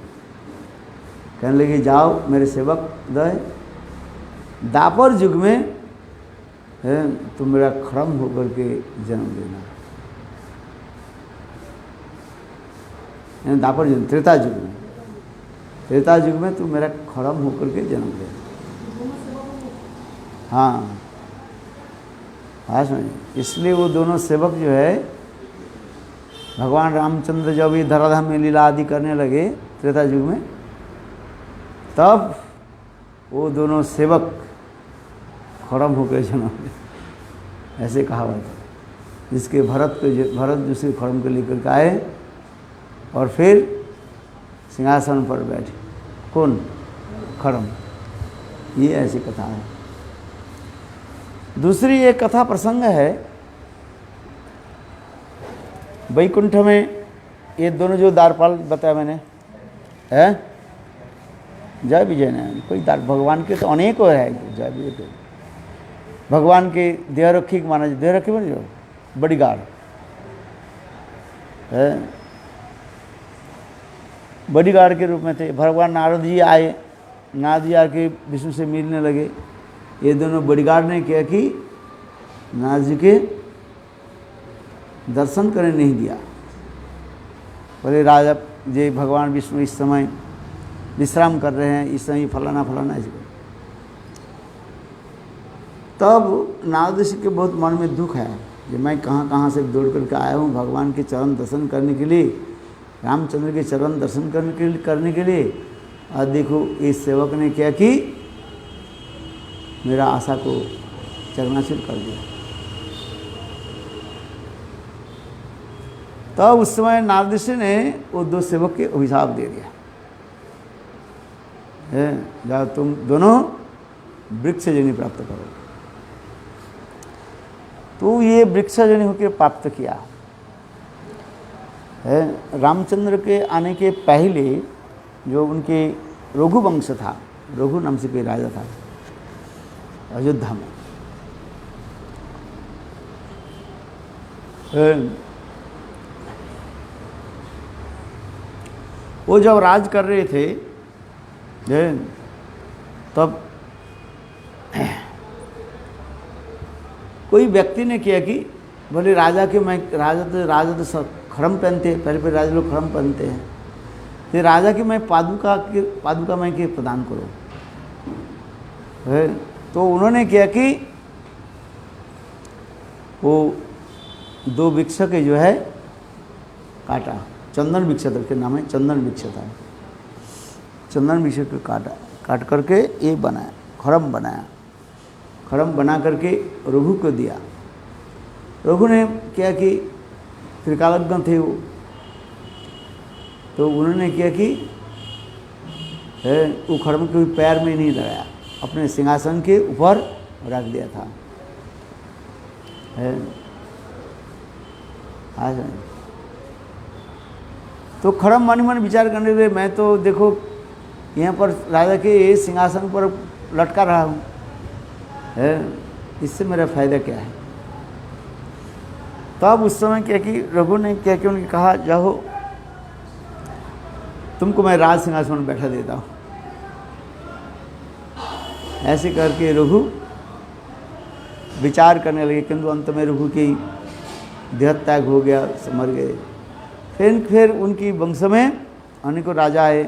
कहने लगे जाओ मेरे सेवक दय, दापर युग में तुम मेरा खड़म होकर के जन्म देना। दापर युग, त्रेता युग में, त्रेता युग में तुम मेरा खड़म होकर के जन्म देना। हाँ हाँ समझिए। इसलिए वो दोनों सेवक जो है, भगवान रामचंद्र जब ये धराधाम में लीला आदि करने लगे त्रेता युग में, तब वो दोनों सेवक खड़म होकर जन्म ले, ऐसे कहा हुआ था। जिसके भरत दूसरे खड़म को लेकर के आए और फिर सिंहासन पर बैठे, कौन? खड़म। ये ऐसी कथा है। दूसरी एक कथा प्रसंग है, वैकुंठ में ये दोनों जो द्वारपाल बताया मैंने है, जय विजय ने कोई भगवान के तो अनेक है। जय विजय के भगवान के देहरक्षी माना जाए, देहरक्षी माना जो बॉडीगार्ड है, बॉडीगार्ड के रूप में थे। भगवान नारद जी आए, नारद जी आके विष्णु से मिलने लगे। ये दोनों बॉडीगार्ड ने क्या कि नारद जी के दर्शन करने नहीं दिया। बोले राजा जी भगवान विष्णु इस समय विश्राम कर रहे हैं, इस समय फलाना फलाना इसको। तब नारद जी के बहुत मन में दुख है कि मैं कहाँ से दौड़ करके आया हूँ भगवान के चरण दर्शन करने के लिए, रामचंद्र के चरण दर्शन करने के लिए, और देखो इस सेवक ने क्या कि मेरा आशा को चकनाचूर कर दिया। तब उस समय नारद ऋषि ने वो दो सेवक के अभिशाप दे दिया, जाओ तुम दोनों वृक्षजनी प्राप्त करो। तो ये वृक्षजनी होकर प्राप्त किया है। रामचंद्र के आने के पहले जो उनके रघुवंश था, रघु नाम से कोई राजा था अयोध्या में, वो जब राज कर रहे थे तब कोई व्यक्ति ने किया कि बोले राजा के मैं राजा तो सब खड़म पहनते हैं, पहले राजा लोग खड़म पहनते हैं, तो राजा की मैं पादुका मैं के प्रदान करो। तो उन्होंने किया कि वो 2 वृक्ष के जो है काटा, चंदन वृक्ष के नाम है, चंदन वृक्ष था, चंदन वृक्ष को काट करके ये बनाया, खड़म बनाया। खड़म बना करके रघु को दिया। रघु ने क्या कि त्रिकालज्ञ थे वो, तो उन्होंने क्या कि वो खड़म के पैर में नहीं लगाया, अपने सिंहासन के ऊपर रख दिया था। तो खड़म मन मन विचार करने लगे, मैं तो देखो यहाँ पर राजा के सिंहासन पर लटका रहा हूँ, इससे मेरा फायदा क्या है। तो अब उस समय क्या कि रघु ने क्या कि उनके कहा, जाओ तुमको मैं राज सिंहासन में बैठा देता हूँ। ऐसे करके रघु विचार करने लगे, किंतु अंत में रघु की देहत्याग हो गया, मर गए। फिर उनकी वंश में अनेकों राजा आए,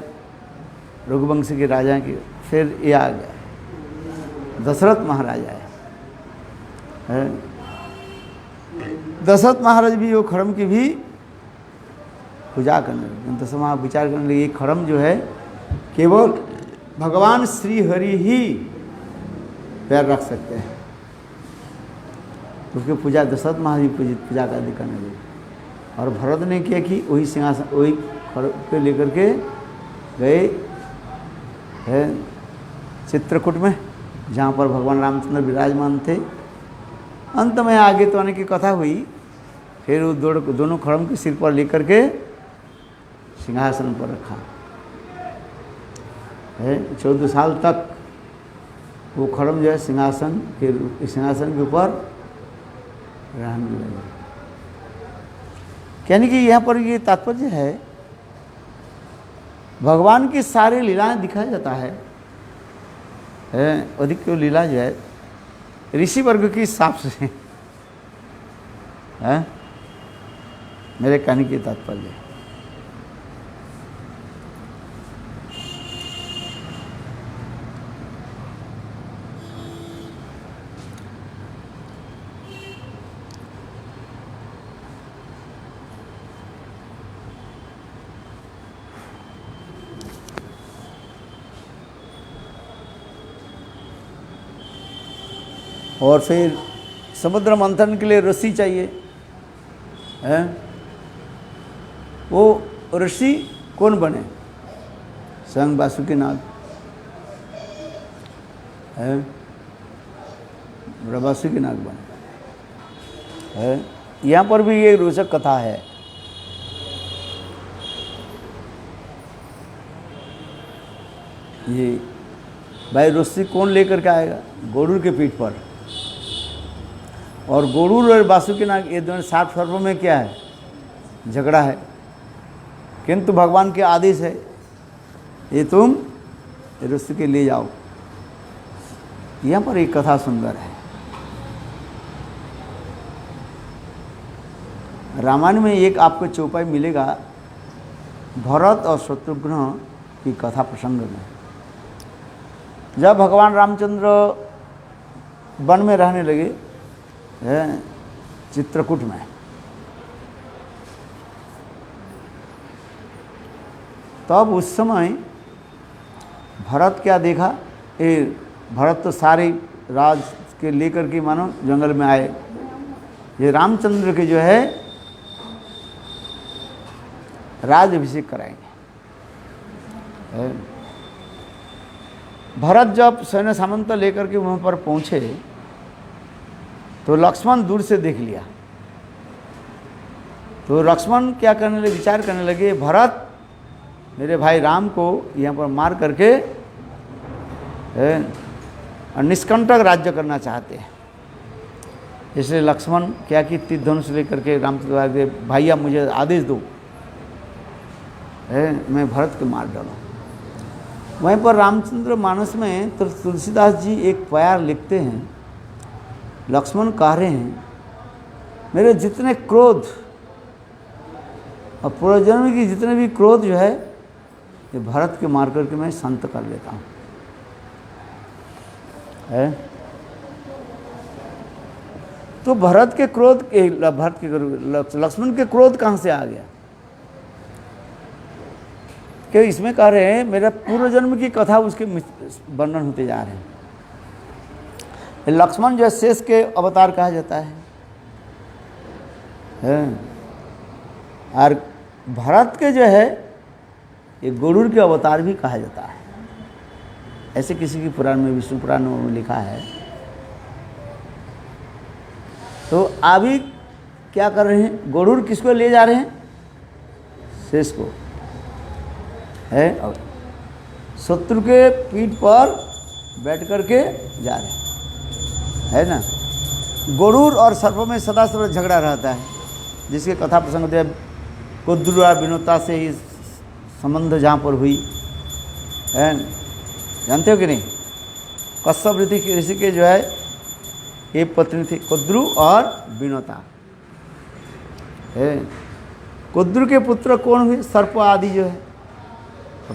रघुवंश के राजा के। फिर ये आ गया दशरथ महाराज आए। दशरथ महाराज भी वो खड़म की भी पूजा करने लगे। दशरथ महाराज विचार करने लगे, ये खड़म जो है केवल भगवान श्री हरि ही पैर रख सकते हैं। उसकी पूजा दशरथ महाराज पूजा का आदि करने लगे। और भरत ने क्या कि वही सिंहासन वही खड़म के लेकर के गए है चित्रकूट में, जहाँ पर भगवान रामचंद्र विराजमान थे। अंत में आगे तो आने की कथा हुई। फिर वो दोनों खड़म के सिर पर लेकर के सिंहासन पर रखा है। 14 साल तक वो खड़म जो है सिंहासन के ऊपर रहने लगे। यानी कि यहाँ पर ये तात्पर्य है, भगवान की सारी लीलाएं दिखाया जाता है। अधिक तो लीला जो है ऋषि वर्ग के हिसाब से है, मेरे कहने की तात्पर्य। और फिर समुद्र मंथन के लिए रस्सी चाहिए है। वो ऋषि कौन बने? स्वयं वासुकीनाग है, वासुकीनाग बने है। यहाँ पर भी ये रोचक कथा है। ये भाई रस्सी कौन लेकर के आएगा? गरुड़ के पीठ पर। और गरुड़ और वासुकीनाग ये दोनों 7 सर्पों में क्या है? झगड़ा है। किंतु भगवान के आदेश है, ये तुम रस्सी के ले जाओ। यहाँ पर एक कथा सुंदर है। रामायण में एक आपको चौपाई मिलेगा भरत और शत्रुघ्न की कथा प्रसंग में। जब भगवान रामचंद्र वन में रहने लगे चित्रकूट में, तब उस समय भरत क्या देखा? भरत तो सारे राज के लेकर के मानो जंगल में आए। ये रामचंद्र के जो है राज अभिषेक कराएंगे। भरत जब सैन्य सामंत लेकर के वहाँ पर पहुँचे तो लक्ष्मण दूर से देख लिया। तो लक्ष्मण क्या करने लगे? विचार करने लगे, भरत मेरे भाई राम को यहाँ पर मार करके निष्कंटक राज्य करना चाहते हैं। इसलिए लक्ष्मण क्या कि तीर धनुष लेकर के रामचंद्र भैया मुझे आदेश दो, मैं भरत को मार डालूं। वहीं पर रामचंद्र मानस में तो तुलसीदास जी एक प्यार लिखते हैं। लक्ष्मण कह रहे हैं, मेरे जितने क्रोध और पूर्वजन्म की जितने भी क्रोध जो है ये भरत के मार करके मैं शांत कर लेता हूँ। तो लक्ष्मण के क्रोध कहाँ से आ गया? क्यों इसमें कह रहे हैं मेरा पूर्व जन्म की कथा उसके वर्णन होते जा रहे हैं। लक्ष्मण जो है शेष के अवतार कहा जाता है, और भरत के जो है ये गरुड़ के अवतार भी कहा जाता है। ऐसे किसी की पुराण में, विष्णु पुराण में लिखा है। तो अभी क्या कर रहे हैं? गरुड़ किसको ले जा रहे हैं? शेष को है, शत्रु के पीठ पर बैठ करके जा रहे हैं, है ना। गरुड़ और सर्प में सदा सर्व झगड़ा रहता है, जिसके कथा प्रसंग होते हैं। कुद्र और विनोता से ही संबंध जहाँ पर हुई है, जानते हो कि नहीं? कश्यप ऋषि के जो है ये पत्नी थी कुद्रु और विनोता है। कुद्रु के पुत्र कौन हुए? सर्प आदि जो है।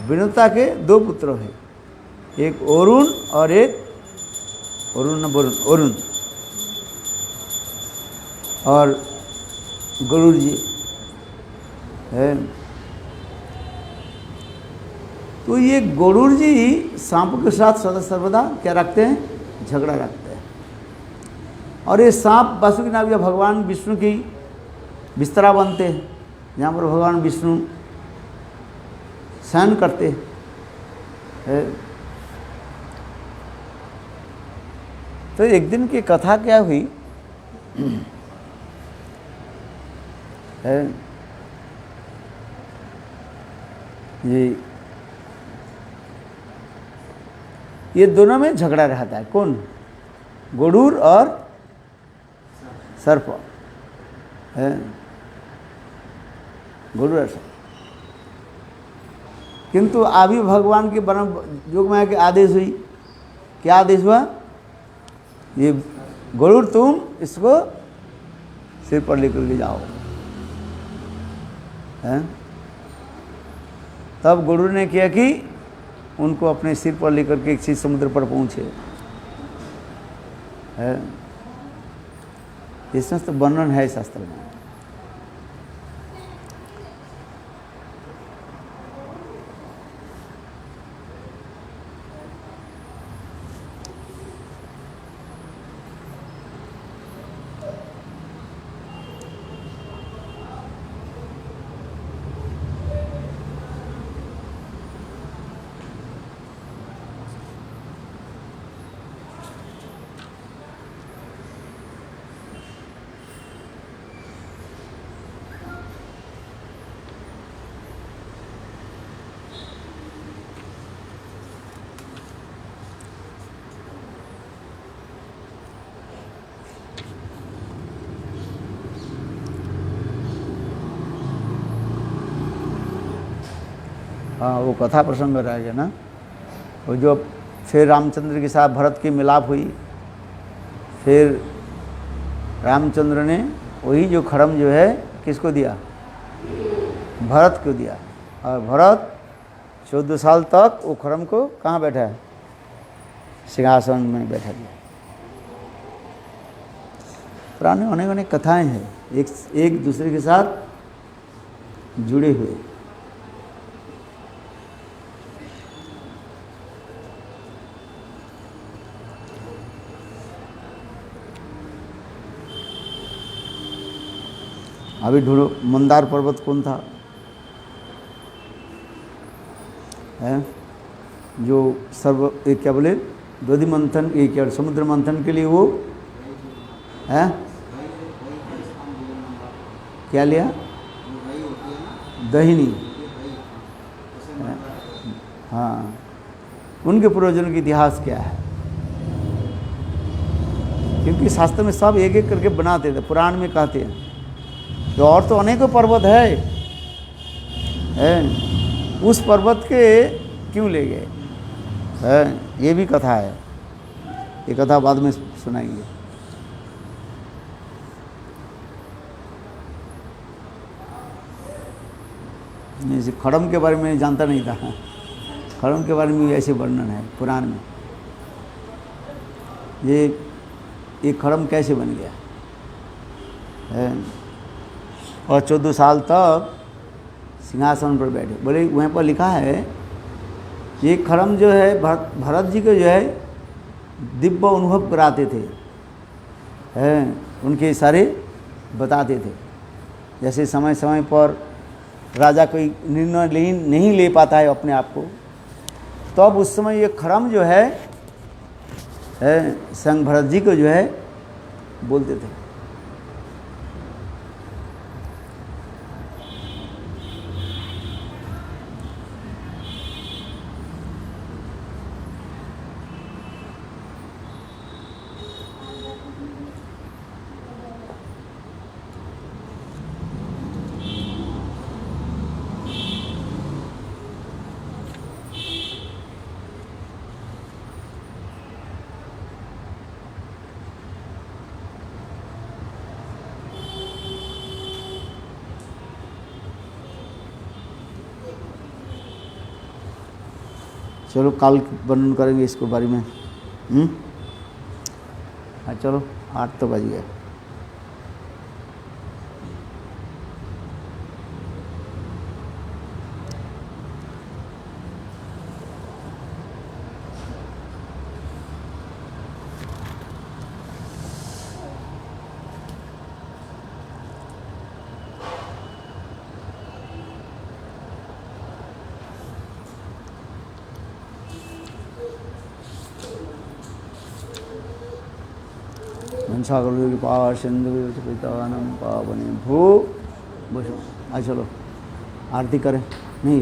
विनोता के दो पुत्र हैं, एक अरुण और एक अरुण और गरुड़ जी है। तो ये गरुड़ जी सांप के साथ सदा सर्वदा क्या रखते हैं? झगड़ा रखते हैं। और ये सांप वासुकी नाग या भगवान विष्णु की बिस्तरा बनते हैं, जहाँ पर भगवान विष्णु शयन करते हैं। तो एक दिन की कथा क्या हुई है, ये दोनों में झगड़ा रहता है। कौन? गरुड़ और सर्प है, गरुड़ और सर्प। किंतु अभी भगवान के ब्रह्म योग माया के आदेश हुई। क्या आदेश हुआ? ये गरुड़ तुम इसको सिर पर लेकर के जाओ, है। तब गरुड़ ने किया कि उनको अपने सिर पर लेकर के किसी समुद्र पर पहुँचे, है। इसमें तो वर्णन है शास्त्र में। हाँ, वो कथा प्रसंग रह गया ना। वो जो फिर रामचंद्र के साथ भरत की मिलाप हुई, फिर रामचंद्र ने वही जो खड़म जो है किसको दिया? भरत को दिया। और भरत 14 साल तक वो खड़म को कहाँ बैठा है? सिंहासन में बैठा दिया। पुराने अनेक अनेक कथाएं हैं, एक दूसरे के साथ जुड़े हुए। अभी ढूंढो, मंदार पर्वत कौन था? है जो क्या बोले, दधि मंथन, क्या समुद्र मंथन के लिए वो है क्या लिया? दहिनी। हाँ, उनके पूर्वजों का इतिहास क्या है? क्योंकि शास्त्र में सब एक एक करके बनाते थे, पुराण में कहते हैं। तो और तो अनेकों पर्वत है, उस पर्वत के क्यों ले गए? है, ये भी कथा है। ये कथा बाद में सुनाएंगे। जैसे खड़म के बारे में जानता नहीं था। खड़म के बारे में भी ऐसे वर्णन है पुराण में। ये खड़म कैसे बन गया? है, और 14 साल तक सिंहासन पर बैठे। बोले वहाँ पर लिखा है ये खरम जो है भरत जी को जो है दिव्य अनुभव कराते थे, हैं, उनके इशारे बताते थे। जैसे समय समय पर राजा कोई निर्णय नहीं ले पाता है अपने आप को, तो अब उस समय ये खरम जो है संग भरत जी को जो है बोलते थे। चलो कल वर्णन करेंगे इसको बारे में। हाँ चलो 8 तो बज गए। सागर पार सिंधु पितानम पावने भू बस। आ चलो आरती करें। नहीं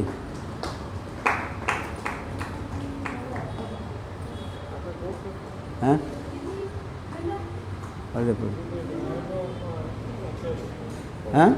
हैं? अरे हैं?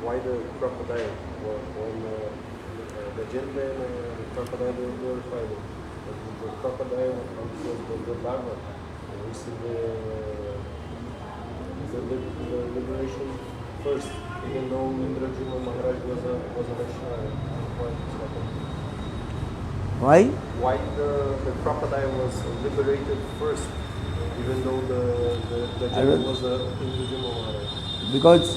Why the crocodile? When the gentleman the crocodile will glorify them. But the crocodile was the Bhagavad received the liberation first, even though Indrajuma Maharaj was a Vaishnava. Why? Why the crocodile was liberated first, even though the gentleman was a Indrajuma Maharaj? Because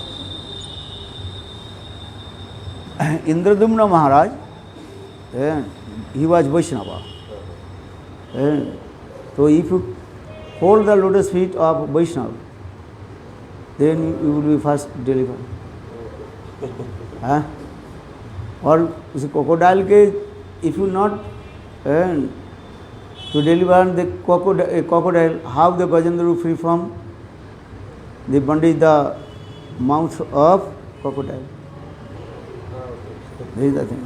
Indradumna Maharaj, he was Vaishnava. So if you hold the lotus feet of Vaishnava, then you will be first delivered. और उस crocodile के if you not to deliver the crocodile, how the Gajendra will free from the bondage, the mouth of crocodile. This is the thing.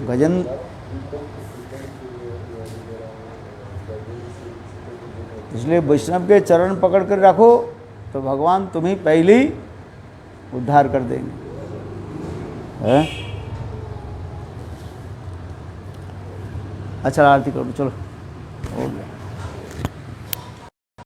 Gajan इसलिए वैष्णव के चरण पकड़ कर रखो तो भगवान तुम्हें पहले ही उद्धार कर देंगे। अच्छा आरती करो, चलो हो गया।